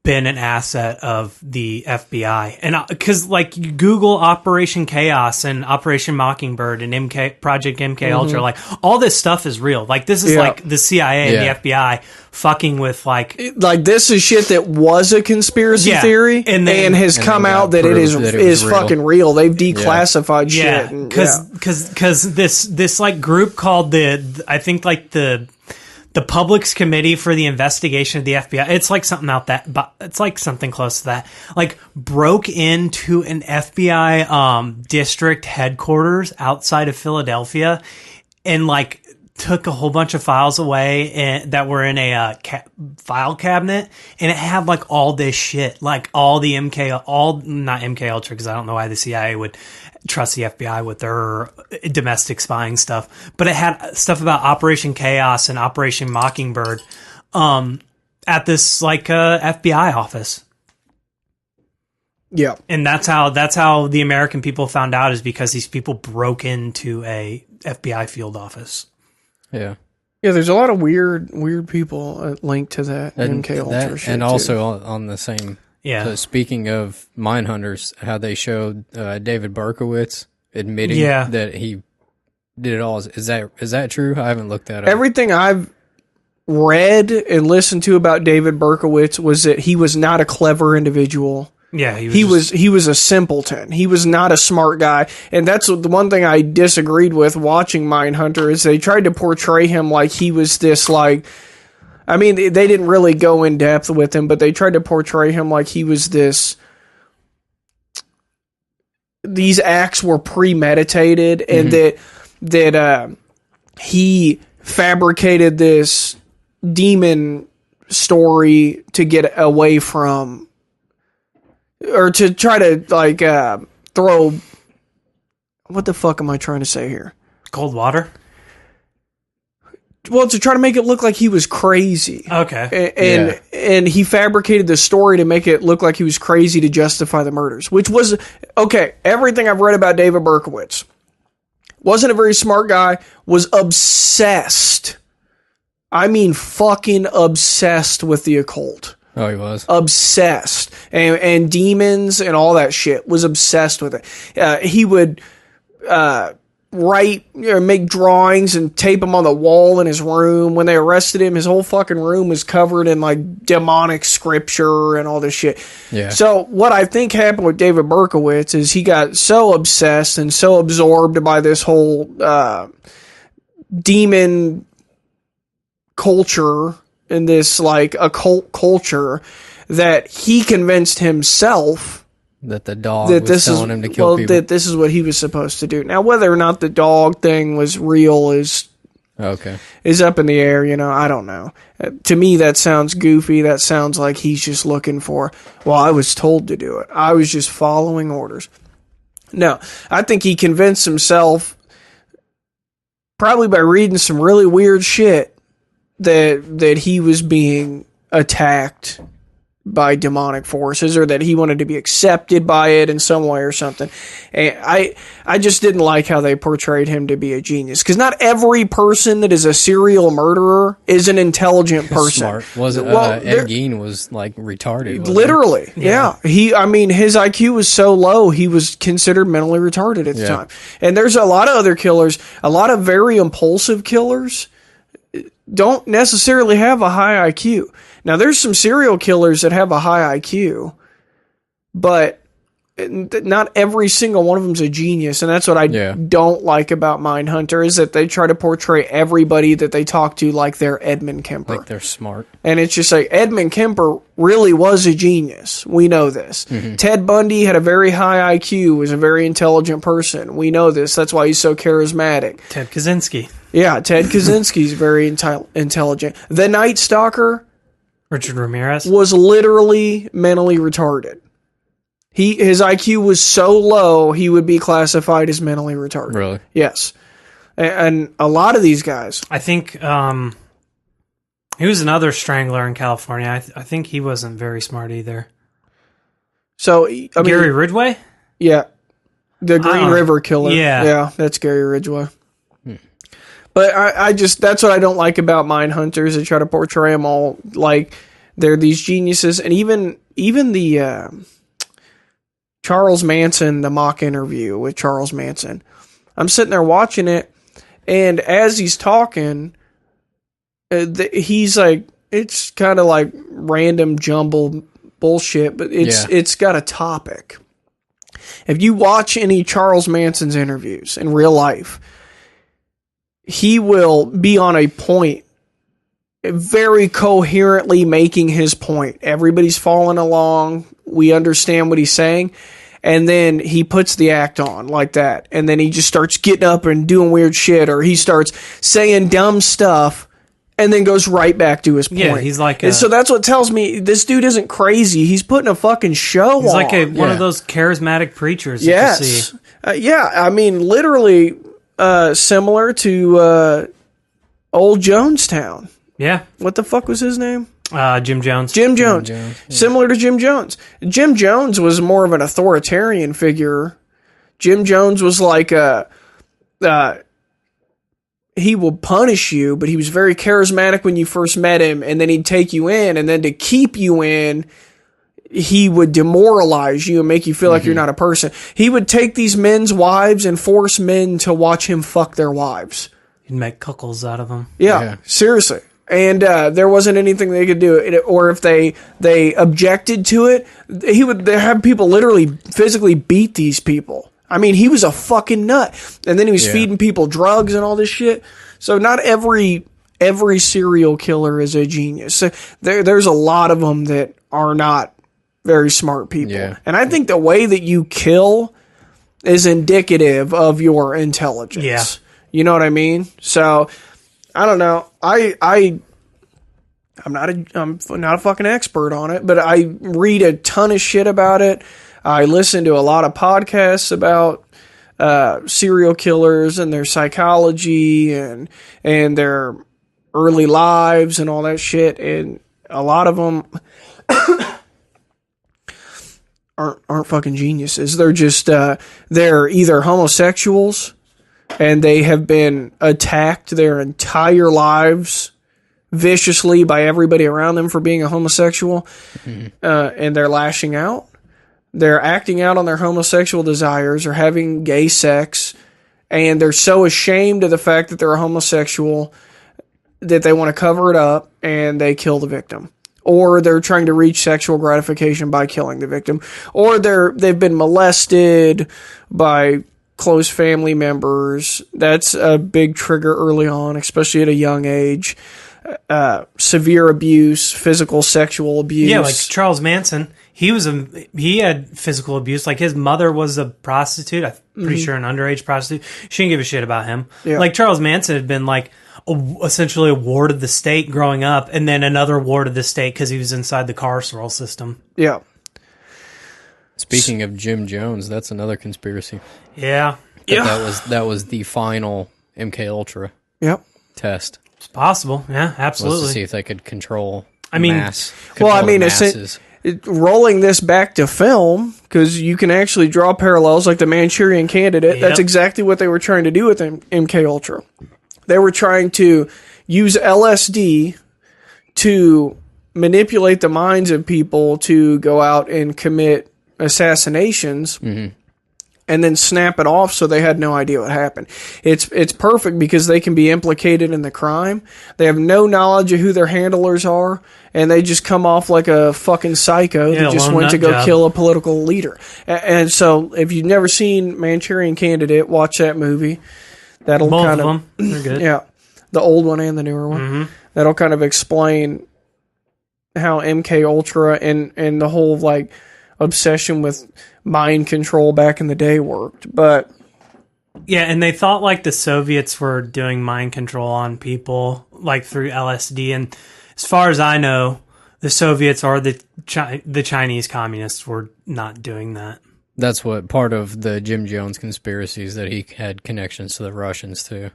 been an asset of the FBI, and because like you Google Operation Chaos and Operation Mockingbird and Project MK Ultra, like all this stuff is real. Like this is Yeah. like the CIA Yeah. and the FBI fucking with like Like, this is shit that was a conspiracy Yeah. theory And then- has and come then out got that it is proved that it was real. fucking real. They've declassified yeah, shit. And, because this like group called I think like the Public's Committee for the Investigation of the FBI. It's like something out that, but it's like something close to that. Like broke into an FBI district headquarters outside of Philadelphia, and like took a whole bunch of files away that were in a file cabinet, and it had like all this shit, like all the not MK Ultra, because I don't know why the CIA would trust the FBI with their domestic spying stuff, but it had stuff about Operation Chaos and Operation Mockingbird at this like FBI office. yeah. And that's how the American people found out, is because these people broke into a FBI field office. Yeah. Yeah, there's a lot of weird people linked to that And MK Ultra that- shit. and too. also on the same. Yeah. So speaking of Mindhunters, how they showed David Berkowitz admitting Yeah. that he did it all. Is that true? I haven't looked that up. Everything I've read and listened to about David Berkowitz was that he was not a clever individual. Yeah, He was a simpleton. He was not a smart guy. And that's the one thing I disagreed with watching Mindhunter, is they tried to portray him like he was this, like, I mean, they didn't really go in depth with him, but they tried to portray him like he was this, these acts were premeditated, and that he fabricated this demon story to get away from, or to try to like throw, what the fuck am I trying to say here? cold water. Well, to try to make it look like he was crazy. Okay. And he fabricated the story to make it look like he was crazy to justify the murders, which was, okay, everything I've read about David Berkowitz, wasn't a very smart guy, was obsessed. I mean fucking obsessed with the occult. Oh, he was. Obsessed. And demons and all that shit. Was obsessed with it. He would write, make drawings and tape them on the wall in his room. When they arrested him, his whole fucking room was covered in like demonic scripture and all this shit. Yeah. So what I think happened with David Berkowitz is he got so obsessed and so absorbed by this whole demon culture and this like occult culture that he convinced himself That the dog that was this telling is him to kill people. that this is what he was supposed to do. Now, whether or not the dog thing was real is Okay. up in the air. I don't know. To me, that sounds goofy. That sounds like he's just looking for, well, I was told to do it. I was just following orders. No, I think he convinced himself, probably by reading some really weird shit, that he was being attacked by demonic forces, or that he wanted to be accepted by it in some way or something. And I just didn't like how they portrayed him to be a genius, because not every person that is a serial murderer is an intelligent person. Smart. Was it? Well, Ed Gein was like retarded. wasn't he? Literally, yeah. His IQ was so low, he was considered mentally retarded at the time. And there's a lot of other killers, a lot of very impulsive killers don't necessarily have a high IQ. Now, there's some serial killers that have a high IQ, but not every single one of them's a genius, and that's what I don't like about Mindhunter, is that they try to portray everybody that they talk to like they're Edmund Kemper. Like they're smart. And it's just like, Edmund Kemper really was a genius. We know this. Ted Bundy had a very high IQ, was a very intelligent person. We know this. That's why he's so charismatic. Ted Kaczynski. Yeah, Ted Kaczynski's very intelligent. The Night Stalker, Richard Ramirez, was literally mentally retarded. His IQ was so low, he would be classified as mentally retarded. Really? Yes. And a lot of these guys. I think he was another strangler in California. I think he wasn't very smart either. So, I mean, Gary Ridgway? Yeah. The Green River Killer. Yeah. Yeah, that's Gary Ridgway. But I just, that's what I don't like about Mindhunters. They try to portray them all like they're these geniuses. And even the Charles Manson, the mock interview with Charles Manson, I'm sitting there watching it, and as he's talking, he's like, it's kind of like random jumble bullshit, but it's got a topic. If you watch any Charles Manson's interviews in real life, he will be on a point, very coherently making his point. Everybody's following along. We understand what he's saying. And then he puts the act on like that. And then he just starts getting up and doing weird shit, or he starts saying dumb stuff and then goes right back to his point. Yeah, he's like and so that's what tells me this dude isn't crazy. He's putting a fucking show on. He's like one of those charismatic preachers that you see. Yeah, I mean, literally similar to old Jonestown. Yeah. What the fuck was his name? Jim Jones. Jim Jones. Yeah. Similar to Jim Jones. Jim Jones was more of an authoritarian figure. Jim Jones was like he will punish you, but he was very charismatic when you first met him, and then he'd take you in, and then to keep you in, he would demoralize you and make you feel like you're not a person. He would take these men's wives and force men to watch him fuck their wives. He'd make cuckolds out of them. Yeah. Seriously. And there wasn't anything they could do. Or if they objected to it, they have people literally physically beat these people. I mean, he was a fucking nut. And then he was feeding people drugs and all this shit. So not every serial killer is a genius. So there's a lot of them that are not very smart people. Yeah. And I think the way that you kill is indicative of your intelligence. Yeah. You know what I mean? So I don't know. I'm not a fucking expert on it, but I read a ton of shit about it. I listen to a lot of podcasts about serial killers and their psychology and their early lives and all that shit. And a lot of them aren't fucking geniuses. They're just they're either homosexuals, and they have been attacked their entire lives viciously by everybody around them for being a homosexual, and they're lashing out. They're acting out on their homosexual desires or having gay sex, and they're so ashamed of the fact that they're a homosexual that they want to cover it up, and they kill the victim. Or they're trying to reach sexual gratification by killing the victim. Or they've been molested by close family members. That's a big trigger early on, especially at a young age. Severe abuse, physical, sexual abuse. Yeah, like Charles Manson. He had physical abuse. Like his mother was a prostitute. I'm pretty sure an underage prostitute. She didn't give a shit about him. Yeah. Like Charles Manson had been like essentially a ward of the state growing up, and then another ward of the state because he was inside the carceral system. Yeah. Speaking of Jim Jones, that's another conspiracy. Yeah. That was the final MK Ultra test. It's possible. Yeah, absolutely. Was to see if they could control masses. Rolling this back to film, because you can actually draw parallels like the Manchurian Candidate. That's exactly what they were trying to do with MK Ultra. They were trying to use LSD to manipulate the minds of people to go out and commit assassinations and then snap it off so they had no idea what happened. It's perfect because they can be implicated in the crime. They have no knowledge of who their handlers are, and they just come off like a fucking psycho that just went to go kill a political leader. And so if you've never seen Manchurian Candidate, watch that movie. That'll Both kind of them. They're good. Yeah. The old one and the newer one. Mm-hmm. That'll kind of explain how MK Ultra and the whole like obsession with mind control back in the day worked. But yeah, and they thought like the Soviets were doing mind control on people like through LSD, and as far as I know, the Soviets or the Chinese communists were not doing that. That's what part of the Jim Jones conspiracies, that he had connections to the Russians too.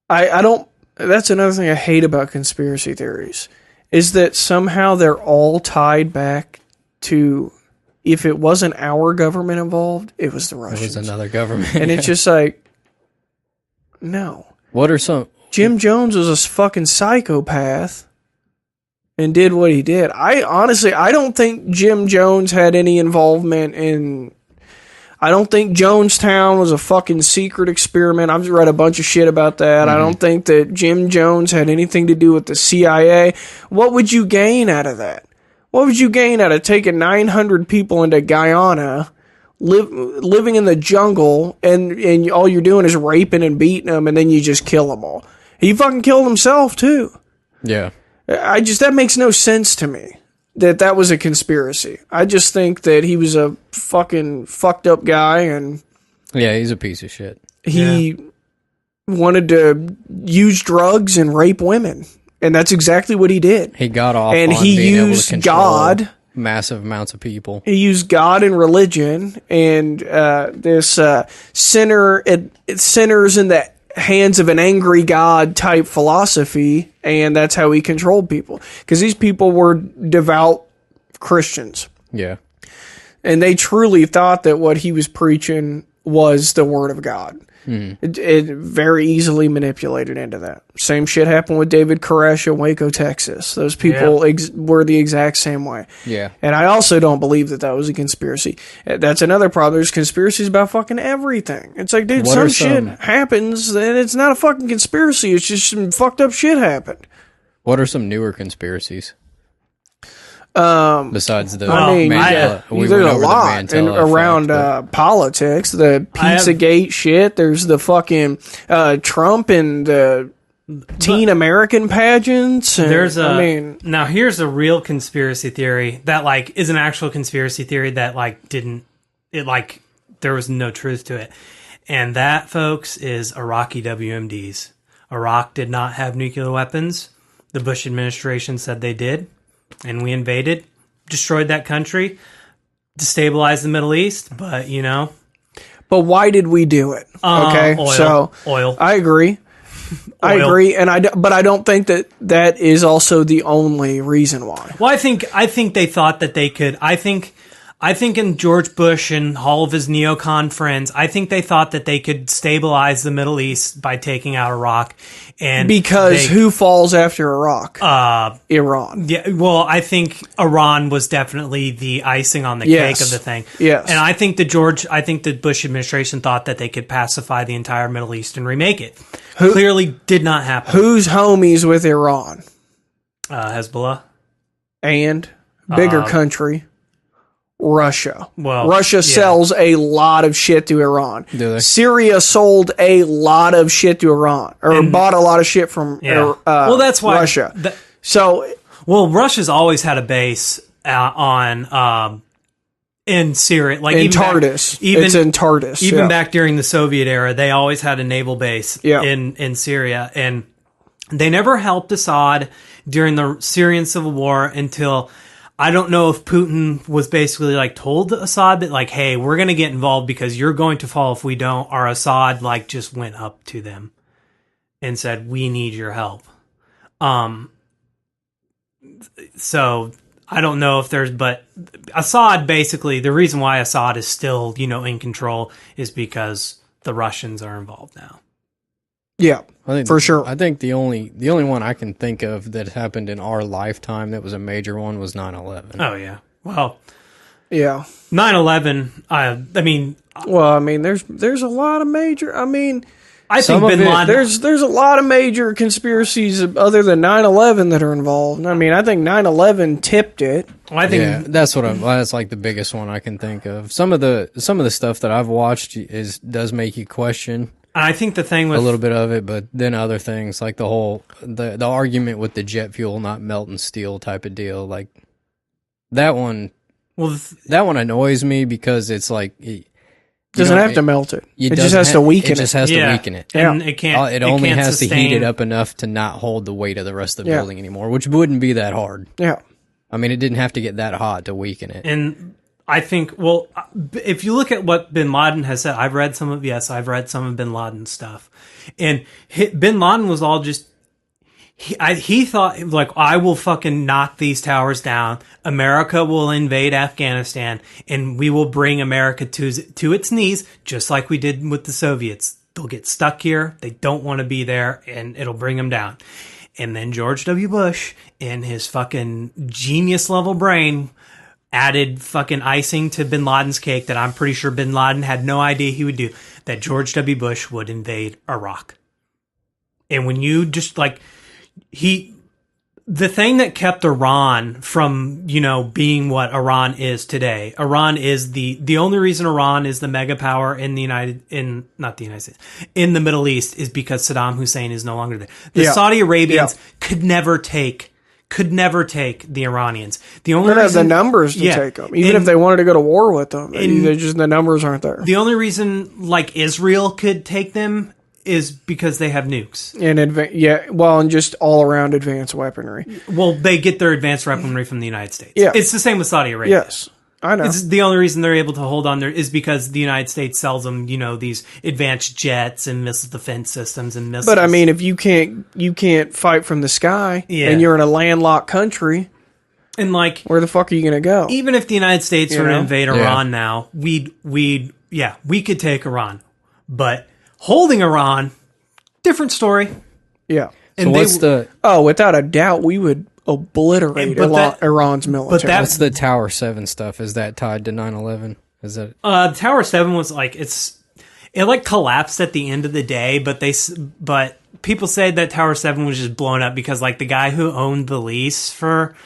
I don't. That's another thing I hate about conspiracy theories, is that somehow they're all tied back to, if it wasn't our government involved, it was the Russians. It was another government. And it's just like, no. What are some... Jim Jones was a fucking psychopath and did what he did. I don't think Jim Jones had any involvement in... I don't think Jonestown was a fucking secret experiment. I've read a bunch of shit about that. I don't think that Jim Jones had anything to do with the CIA. What would you gain out of that? What would you gain out of taking 900 people into Guyana, living in the jungle, and all you're doing is raping and beating them, and then you just kill them all? He fucking killed himself, too. Yeah. That makes no sense to me. That was a conspiracy. I just think that he was a fucking fucked up guy, and yeah, he's a piece of shit. He wanted to use drugs and rape women, and that's exactly what he did. He got off, and on he being used able to control God, massive amounts of people. He used God and religion, and this sinners in the hands of an angry God type philosophy, and that's how he controlled people. Because these people were devout Christians. Yeah. And they truly thought that what he was preaching was the word of God. It very easily manipulated into that. Same shit happened with David Koresh in Waco, Texas. Those people were the exact same way. Yeah. And I also don't believe that was a conspiracy. That's another problem. There's conspiracies about fucking everything. It's like, dude, some shit happens, and it's not a fucking conspiracy. It's just some fucked up shit happened. What are some newer conspiracies? Besides the there's a lot around politics, the Pizzagate shit. There's the fucking Trump and the teen American pageants. And, now here's a real conspiracy theory that like is an actual conspiracy theory that like there was no truth to it, and that, folks, is Iraqi WMDs. Iraq did not have nuclear weapons. The Bush administration said they did. And we invaded, destroyed that country, destabilized the Middle East, but, you know. But why did we do it? Okay, oil. I agree. I agree, but I don't think that is also the only reason why. Well, I think they thought that they could. I think in George Bush and all of his neocon friends, I think they thought that they could stabilize the Middle East by taking out Iraq. And because who falls after Iraq? Iran. Yeah, well, I think Iran was definitely the icing on the cake of the thing. Yes. And I think the Bush administration thought that they could pacify the entire Middle East and remake it. Clearly did not happen. Who's homies with Iran? Hezbollah. And bigger country. Russia. Well, Russia sells a lot of shit to Iran. Do they? Syria sold a lot of shit to Iran, or bought a lot of shit from well, that's why Russia. Russia's always had a base in Syria, like in Tartus. It's in Tartus. Even back during the Soviet era, they always had a naval base in Syria, and they never helped Assad during the Syrian civil war until. I don't know if Putin was basically like told Assad that like, hey, we're going to get involved because you're going to fall if we don't, or Assad like just went up to them and said, we need your help. So I don't know if but Assad basically, the reason why Assad is still, in control is because the Russians are involved now. Yeah, for sure. I think the only one I can think of that happened in our lifetime that was a major one was 9/11. Oh, yeah. Well, Yeah. 9/11. I mean, Well, I mean, there's a lot of major. I mean, I think Bin Laden. there's a lot of major conspiracies other than 9/11 that are involved. I mean, I think 9/11 tipped it. Well, I think that's like the biggest one I can think of. Some of the stuff that I've watched does make you question. I think the thing with a little bit of it, but then other things like the argument with the jet fuel not melting steel type of deal, like that one. Well, that one annoys me because it's like doesn't have to melt it. It just has to weaken it. It just has to weaken it. And it can't. It only has to heat it up enough to not hold the weight of the rest of the building anymore, which wouldn't be that hard. Yeah. I mean, it didn't have to get that hot to weaken it. And I think, well, if you look at what Bin Laden has said, I've read some of Bin Laden's stuff. And Bin Laden was all just, he thought, like, I will fucking knock these towers down. America will invade Afghanistan, and we will bring America to its knees, just like we did with the Soviets. They'll get stuck here. They don't want to be there, and it'll bring them down. And then George W. Bush, in his fucking genius level brain, added fucking icing to Bin Laden's cake that I'm pretty sure Bin Laden had no idea he would do, that George W. Bush would invade Iraq. And when you just like, the thing that kept Iran from, being what Iran is today, Iran is the only reason Iran is the mega power in the Middle East is because Saddam Hussein is no longer there. The Saudi Arabians could never take the Iranians. The only reason, have the numbers to take them, even if they wanted to go to war with them. The numbers aren't there. The only reason, like, Israel could take them is because they have nukes. And just all around advanced weaponry. Well, they get their advanced weaponry from the United States. Yeah. It's the same with Saudi Arabia. Yes. I know. It's the only reason they're able to hold on there is because the United States sells them, these advanced jets and missile defense systems and missiles. But I mean, if you can't fight from the sky and you're in a landlocked country, and like, where the fuck are you going to go? Even if the United States were to invade Iran now, we could take Iran, but holding Iran, different story. Yeah. And without a doubt, we would obliterate Iran's military. What's the Tower 7 stuff? Is that tied to 9/11? Is that Tower 7 was like it collapsed at the end of the day, but people say that Tower 7 was just blown up because like the guy who owned the lease for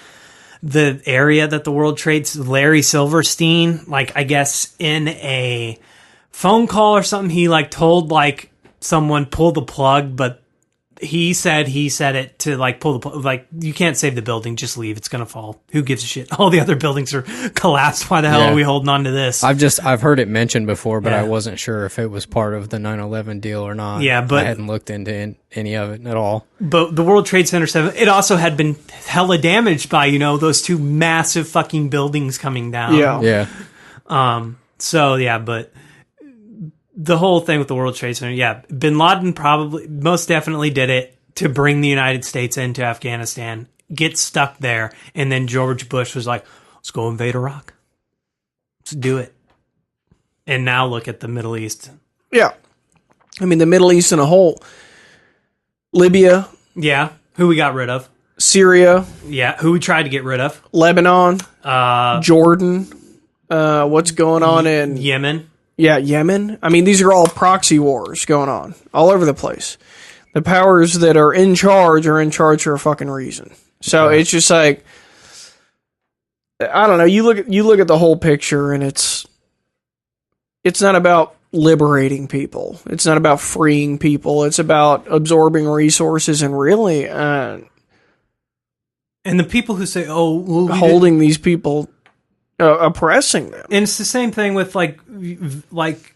the area that the World Trade, Larry Silverstein, like I guess in a phone call or something, he like told like someone pull the plug, but he said it to like pull the plug, like you can't save the building, just leave, it's gonna fall. Who gives a shit? All the other buildings are collapsed. Why the hell are we holding on to this? I've heard it mentioned before, but I wasn't sure if it was part of the 9/11 deal or not. Yeah, but I hadn't looked into any of it at all. But the World Trade Center 7, it also had been hella damaged by those two massive fucking buildings coming down. Yeah. So yeah, but the whole thing with the World Trade Center, Bin Laden most definitely did it to bring the United States into Afghanistan, get stuck there, and then George Bush was like, let's go invade Iraq. Let's do it. And now look at the Middle East. Yeah. I mean, the Middle East in a whole. Libya. Yeah. Who we got rid of. Syria. Yeah. Who we tried to get rid of. Lebanon. Jordan. What's going on in Yemen. Yeah, Yemen. I mean, these are all proxy wars going on all over the place. The powers that are in charge for a fucking reason. So it's just like, I don't know. You look at the whole picture, and it's not about liberating people. It's not about freeing people. It's about absorbing resources and really, and the people who say, "Oh, well, holding these people." Oppressing them. And it's the same thing with like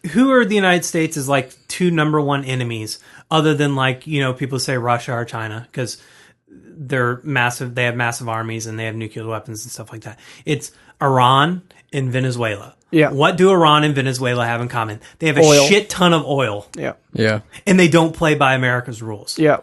who are the United States is like two number one enemies other than like, people say Russia or China because they're massive. They have massive armies and they have nuclear weapons and stuff like that. It's Iran and Venezuela. Yeah. What do Iran and Venezuela have in common? They have a shit ton of oil. Yeah. Yeah. And they don't play by America's rules. Yeah.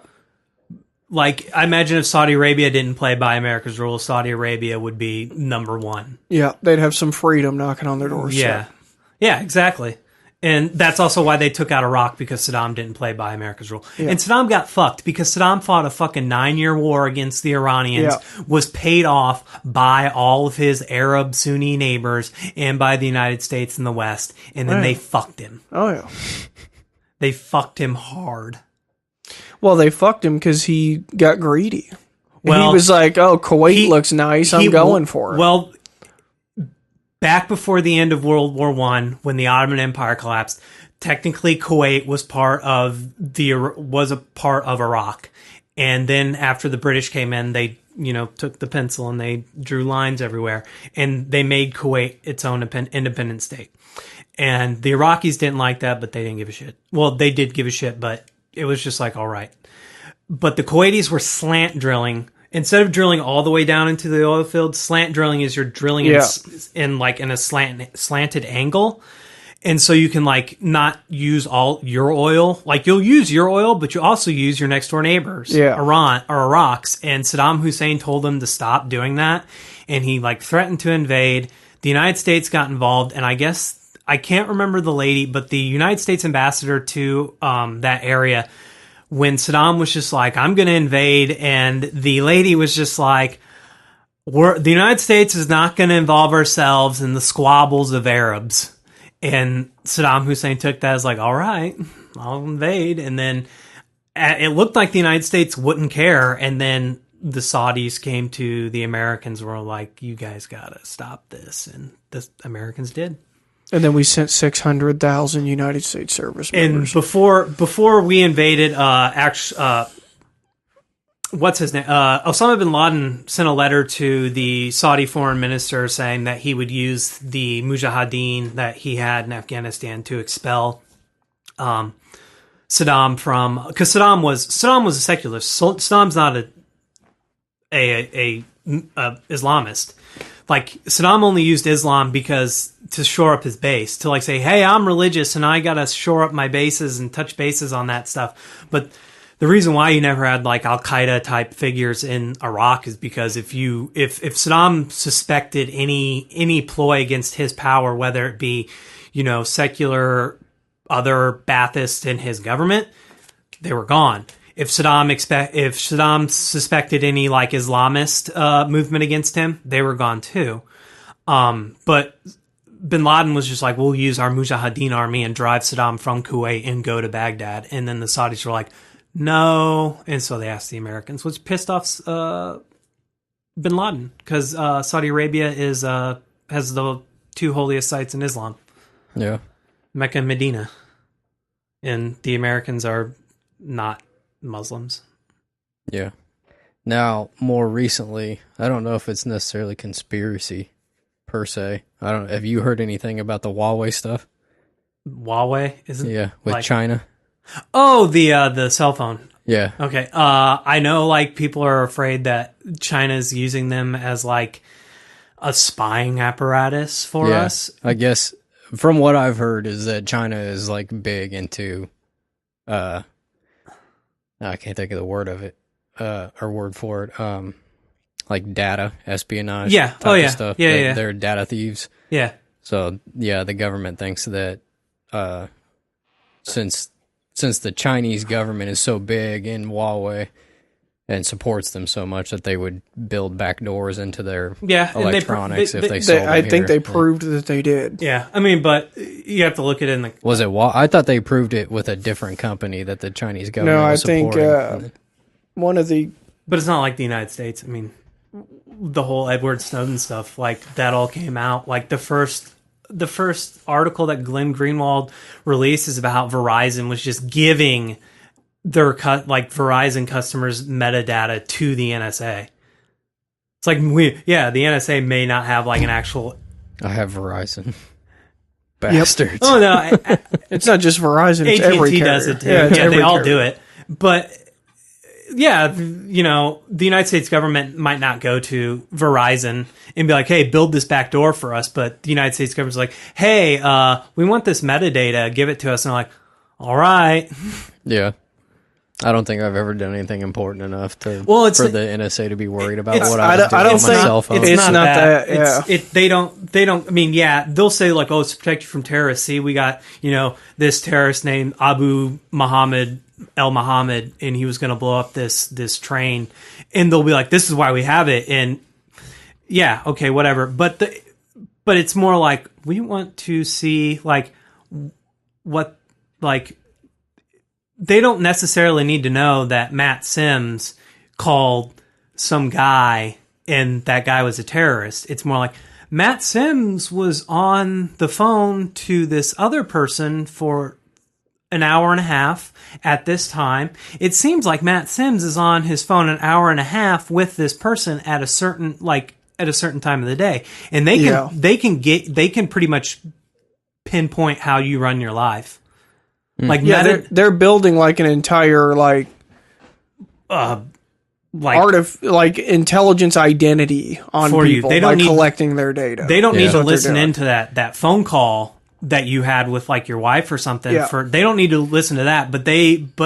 Like, I imagine if Saudi Arabia didn't play by America's rules, Saudi Arabia would be number one. Yeah, they'd have some freedom knocking on their doorstep. Yeah, exactly. And that's also why they took out Iraq, because Saddam didn't play by America's rule. Yeah. And Saddam got fucked because Saddam fought a fucking 9-year war against the Iranians, was paid off by all of his Arab Sunni neighbors and by the United States and the West. And then they fucked him. Oh, yeah. They fucked him hard. Well, they fucked him because he got greedy. Well, he was like, oh, Kuwait looks nice. I'm going for it. Well, back before the end of World War I, when the Ottoman Empire collapsed, technically Kuwait was a part of Iraq. And then after the British came in, they took the pencil and they drew lines everywhere, and they made Kuwait its own independent state. And the Iraqis didn't like that, but they didn't give a shit. Well, they did give a shit, but it was just like, all right. But the Kuwaitis were slant drilling. Instead of drilling all the way down into the oil field, slant drilling is you're drilling in a slanted angle. And so you can like not use all your oil. Like you'll use your oil, but you also use your next door neighbors, Iran or Iraq's. And Saddam Hussein told them to stop doing that. And he like threatened to invade. The United States got involved. And I guess, I can't remember the lady, but the United States ambassador to that area, when Saddam was just like, I'm going to invade, and the lady was just like, the United States is not going to involve ourselves in the squabbles of Arabs. And Saddam Hussein took that as like, all right, I'll invade. And then it looked like the United States wouldn't care. And then the Saudis came to the Americans and were like, you guys got to stop this. And the Americans did. And then we sent 600,000 United States service members. And before we invaded, what's his name? Osama bin Laden sent a letter to the Saudi foreign minister saying that he would use the mujahideen that he had in Afghanistan to expel Saddam from, because Saddam was a secularist. So Saddam's not a Islamist. Like Saddam only used Islam because to shore up his base, to like say, hey, I'm religious and I gotta shore up my bases and touch bases on that stuff. But the reason why you never had like Al Qaeda type figures in Iraq is because if Saddam suspected any ploy against his power, whether it be, secular other Baathists in his government, they were gone. If Saddam suspected any like Islamist movement against him, they were gone too. But bin Laden was just like, we'll use our Mujahideen army and drive Saddam from Kuwait and go to Baghdad. And then the Saudis were like, no. And so they asked the Americans, which pissed off bin Laden, because Saudi Arabia has the two holiest sites in Islam. Yeah. Mecca and Medina. And the Americans are not Muslims. Yeah. Now, more recently, I don't know if it's necessarily conspiracy per se. I don't know. Have you heard anything about the Huawei stuff? Huawei? Isn't with like, China. Oh, the cell phone. Yeah. Okay. I know like people are afraid that China's using them as like a spying apparatus for us. I guess from what I've heard is that China is like big into I can't think of the word of it, or word for it. Like data espionage. Yeah. Type Oh, yeah. Of stuff. Yeah. They're data thieves. Yeah. So yeah, the government thinks that since the Chinese government is so big in Huawei and supports them so much, that they would build backdoors into their electronics if they sold them I think here. they proved that they did. Yeah. I mean, but you have to look at it in the... Was it I thought they proved it with a different company that the Chinese government was supporting. No, I think one of the... But it's not like the United States. I mean, the whole Edward Snowden stuff, like that all came out. Like the first article that Glenn Greenwald released is about how Verizon was just giving their Verizon customers metadata to the NSA. It's like the NSA may not have like an actual. I have Verizon. Bastards. Oh no, it's not just Verizon. It's every AT&T carrier. does it too. Yeah, They all do it. But yeah, the United States government might not go to Verizon and be like, hey, build this back door for us. But the United States government's like, hey, we want this metadata. Give it to us. And they're like, all right. Yeah. I don't think I've ever done anything important enough for the NSA to be worried about what I was doing on my cell phone. It's not that. Yeah. They don't. I mean, yeah, they'll say like, "Oh, it's to protect you from terrorists." See, we got this terrorist named Abu Muhammad El Muhammad, and he was going to blow up this train, and they'll be like, "This is why we have it." And yeah, okay, whatever. But it's more like we want to see like what like. They don't necessarily need to know that Matt Sims called some guy and that guy was a terrorist. It's more like Matt Sims was on the phone to this other person for an hour and a half at this time. It seems like Matt Sims is on his phone an hour and a half with this person at a certain time of the day. And they can pretty much pinpoint how you run your life. Like they're building like an entire intelligence identity on for people you. They by don't collecting their data. They don't need to listen into that phone call that you had with like your wife or something. Yeah. They don't need to listen to that, but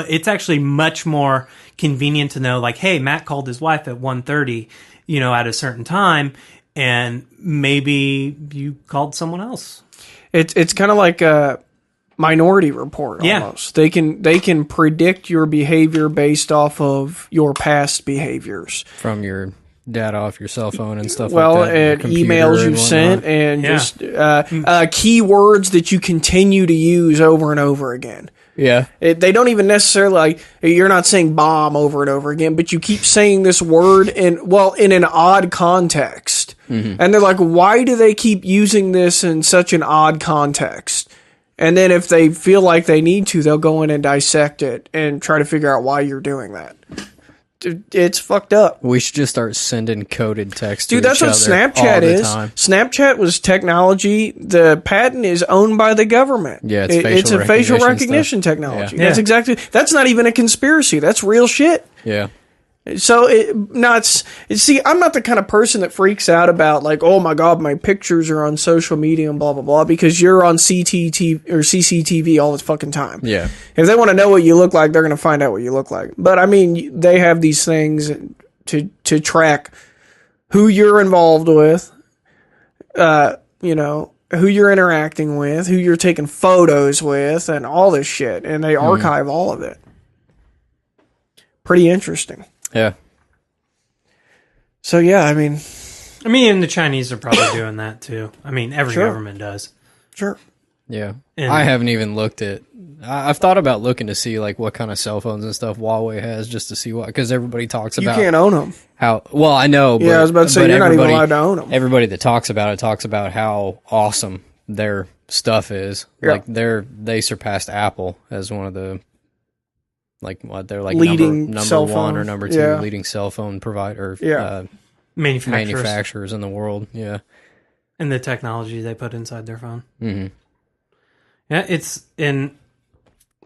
it's actually much more convenient to know like, hey, Matt called his wife at 1:30, at a certain time, and maybe you called someone else. It's kind of like a Minority Report almost. They can predict your behavior based off of your past behaviors from your data off your cell phone and stuff well, like that. And emails you've sent and just keywords that you continue to use over and over again. Yeah. They don't even necessarily, you're not saying bomb over and over again, but you keep saying this word in an odd context. Mm-hmm. And they're like, why do they keep using this in such an odd context? And then if they feel like they need to, they'll go in and dissect it and try to figure out why you're doing that. It's fucked up. We should just start sending coded text to Dude, that's each what other Snapchat all is. the time. Snapchat was technology. The patent is owned by the government. Yeah, it's a facial recognition technology. Yeah. That's not even a conspiracy. That's real shit. Yeah. So I'm not the kind of person that freaks out about like, oh my God, my pictures are on social media and blah, blah, blah, because you're on CCTV all the fucking time. Yeah. If they want to know what you look like, they're going to find out what you look like. But I mean, they have these things to track who you're involved with, who you're interacting with, who you're taking photos with, and all this shit. And they archive all of it. Pretty interesting. Yeah. So yeah, I mean, and the Chinese are probably doing that too. I mean, every government does. Sure. Yeah. I haven't even looked at. I've thought about looking to see like what kind of cell phones and stuff Huawei has, just to see what, because everybody talks about you can't own them. How well I know. Yeah, I was about to say you're not even allowed to own them. Everybody that talks about how awesome their stuff is. Yeah. Like they surpassed Apple as one of the. Like what they're like leading number cell one phone. or number two leading cell phone provider manufacturers in the world. Yeah, and the technology they put inside their phone. Mm-hmm. Yeah, and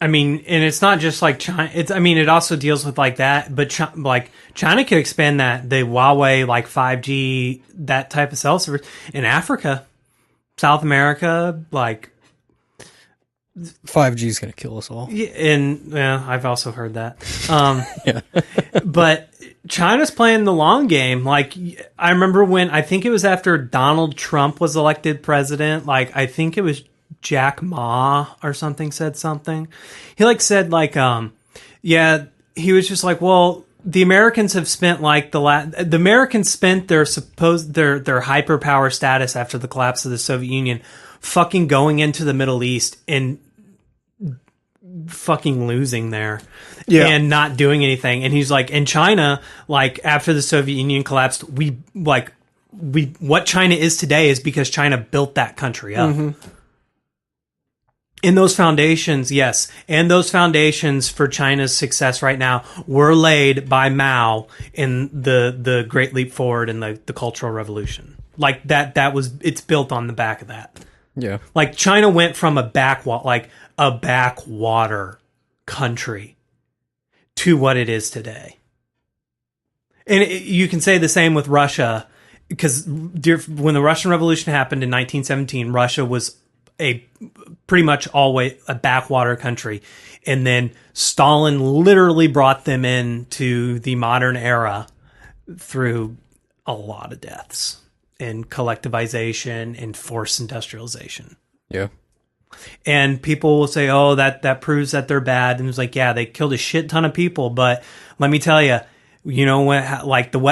it's not just like China. It also deals with like that, but China could expand the Huawei like 5G, that type of cell service in Africa, South America, like. 5G is going to kill us all. Yeah, and I've also heard that. But China's playing the long game. Like, I remember I think it was after Donald Trump was elected president. Like, I think it was Jack Ma or something said something. He said he was just like, well, the Americans have spent the Americans spent their hyperpower status after the collapse of the Soviet Union fucking going into the Middle East and fucking losing there and not doing anything. And he's like, in China, like after the Soviet Union collapsed, what China is today is because China built that country up. Mm-hmm. In those foundations, yes. And those foundations for China's success right now were laid by Mao in the Great Leap Forward and the Cultural Revolution. Like it's built on the back of that. Yeah. Like China went from a backwater country to what it is today. And you can say the same with Russia, because when the Russian Revolution happened in 1917, Russia was a pretty much always a backwater country. And then Stalin literally brought them into the modern era through a lot of deaths and collectivization and forced industrialization. Yeah. And people will say, oh, that proves that they're bad. And it's like, yeah, they killed a shit ton of people. But let me tell you, you know,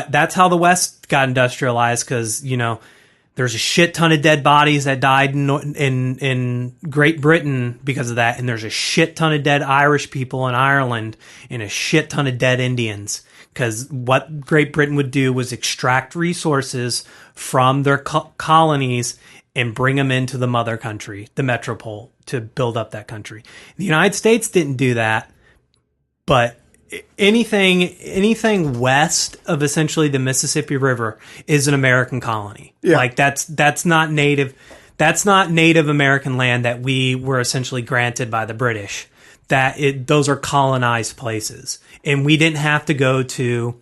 that's how the West got industrialized, because, you know, there's a shit ton of dead bodies that died in Great Britain because of that. And there's a shit ton of dead Irish people in Ireland and a shit ton of dead Indians. Because what Great Britain would do was extract resources from their colonies and bring them into the mother country, the metropole, to build up that country. The United States didn't do that, but anything west of essentially the Mississippi River is an American colony. Yeah. Like that's not native American land that we were essentially granted by the British. Those are colonized places, and we didn't have to go to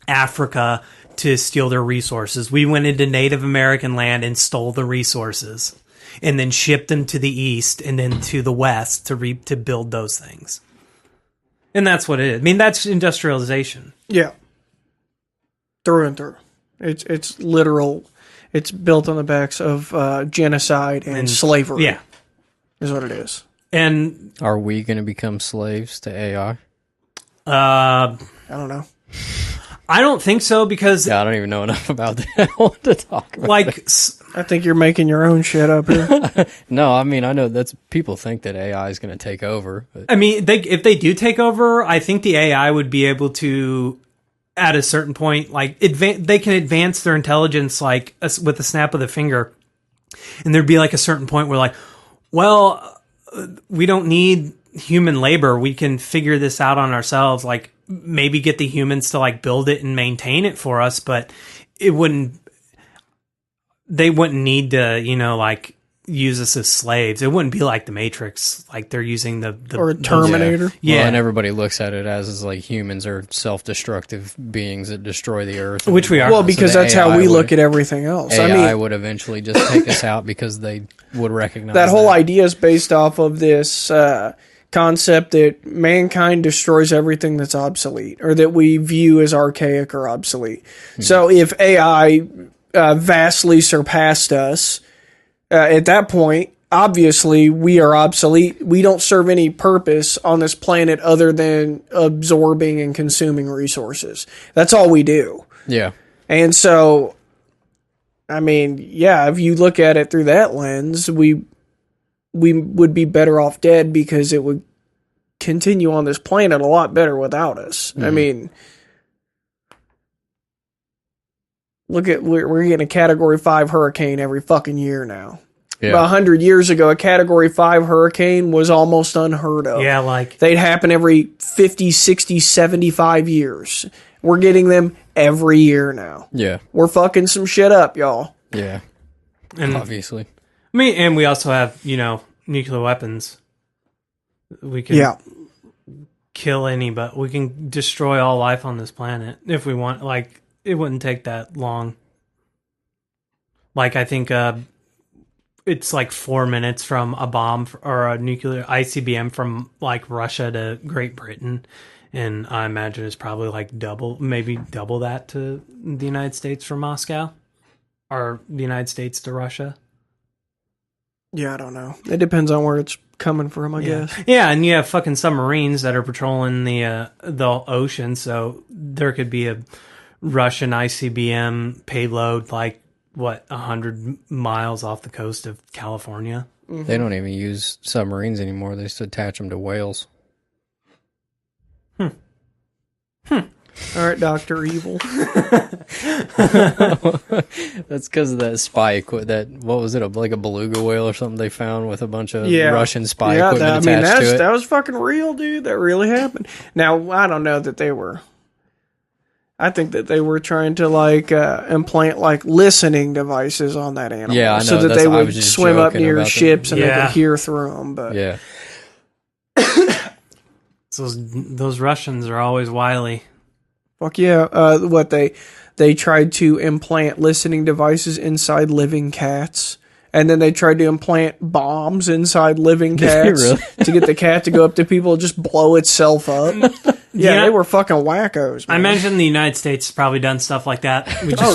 Africa to steal their resources. We went into Native American land and stole the resources, and then shipped them to the east and then to the west to build those things. And that's what it is. I mean, that's industrialization. Yeah. Through and through. It's literal. It's built on the backs of genocide and slavery. Yeah. Is what it is. And are we going to become slaves to AI? I don't know. I don't think so, because Yeah, I don't even know enough about that. I want to talk about like it. I think you're making your own shit up here. No, I mean, I know people think that AI is going to take over. But. I mean, if they do take over, I think the AI would be able to, at a certain point, like they can advance their intelligence like with a snap of the finger, and there'd be like a certain point where like, well, we don't need human labor. We can figure this out on ourselves. Like maybe get the humans to like build it and maintain it for us, but they wouldn't need to, you know, like use us as slaves. It wouldn't be like the Matrix, like they're using the or a Terminator. Yeah. Well, and everybody looks at it as like humans are self-destructive beings that destroy the earth. Which we are. Well, because So the that's how AI we would- look at everything else. AI I mean, would eventually just take us out because they would recognize that whole idea is based off of this concept that mankind destroys everything that's obsolete or that we view as archaic or obsolete. So if AI vastly surpassed us at that point, obviously we are obsolete. We don't serve any purpose on this planet other than absorbing and consuming resources. That's all we do. Yeah. And so, I mean, yeah, if you look at it through that lens, we would be better off dead because it would continue on this planet a lot better without us. I mean, look at, we're getting a Category 5 hurricane every fucking year now. Yeah. About 100 years ago, a Category 5 hurricane was almost unheard of. Yeah, like They'd happen every 50, 60, 75 years. We're getting them every year now. Yeah. We're fucking some shit up, y'all. Yeah. and Obviously. I mean, and we also have, you know, nuclear weapons. We can kill anybody. We can destroy all life on this planet if we want. Like, it wouldn't take that long. Like, I think it's like 4 minutes from a bomb or a nuclear ICBM from like Russia to Great Britain. And I imagine it's probably like maybe double that to the United States from Moscow, or the United States to Russia. Yeah, I don't know. It depends on where it's coming from, I guess. Yeah, and you have fucking submarines that are patrolling the ocean, so there could be a Russian ICBM payload like 100 miles off the coast of California. They don't even use submarines anymore. They just attach them to whales. All right, Dr. Evil. That's because of that spy equipment. What was it? Like a beluga whale or something they found with a bunch of Russian spy equipment attached to it. That was fucking real, dude. That really happened. Now, I don't know that they were. I think that they were trying to like implant like listening devices on that animal, Yeah, I know. so that they would swim up near ships and they could hear through them. But Yeah. So those Russians are always wily. fuck yeah, what they tried to implant listening devices inside living cats And then they tried to implant bombs inside living cats really? to get the cat to go up to people and just blow itself up. Yeah, they were fucking wackos, man. I imagine the United States has probably done stuff like that.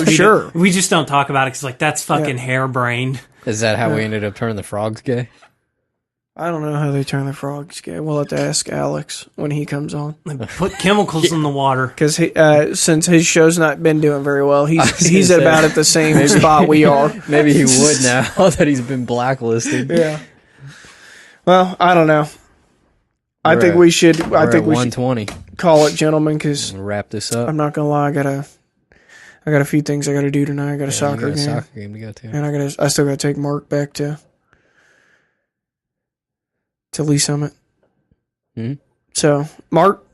Sure. We just don't talk about it because, like, that's fucking harebrained. Is that how we ended up turning the frogs gay? I don't know how they turn the frogs gay. We'll have to ask Alex when he comes on. Put chemicals in the water. Because since his show's not been doing very well, he's about at the same spot we are. Maybe he would now that he's been blacklisted. Yeah. Well, I don't know. I think we should 120. Call it, gentlemen, because Wrap this up. I'm not gonna lie. I got a few things I got to do tonight. I got a soccer game to go to, and I still got to take Mark back to Lee Summit. Mm-hmm. So, Mark,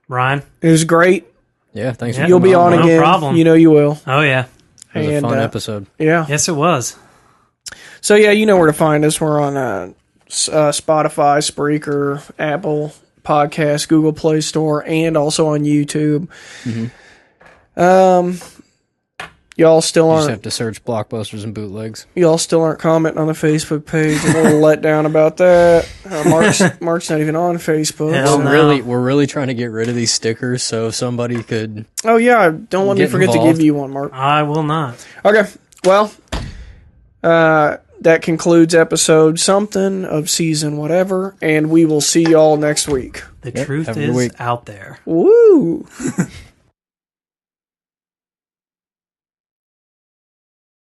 Ryan, it was great. Yeah, thanks. You'll be on again. No problem. You know you will. Oh yeah, it was a fun episode. Yeah. Yes, it was. So yeah, you know where to find us. We're on Spotify, Spreaker, Apple Podcasts, Google Play Store, and also on YouTube. Mm-hmm. Y'all still aren't. You just have to search Blockbusters and Bootlegs. Y'all still aren't commenting on the Facebook page. I'm a little let down about that. Mark's not even on Facebook. We're really trying to get rid of these stickers. So if somebody could, don't let me forget to give you one, Mark. I will not. Okay, well, that concludes episode something of season whatever, and we will see y'all next week. The truth is out there. Woo!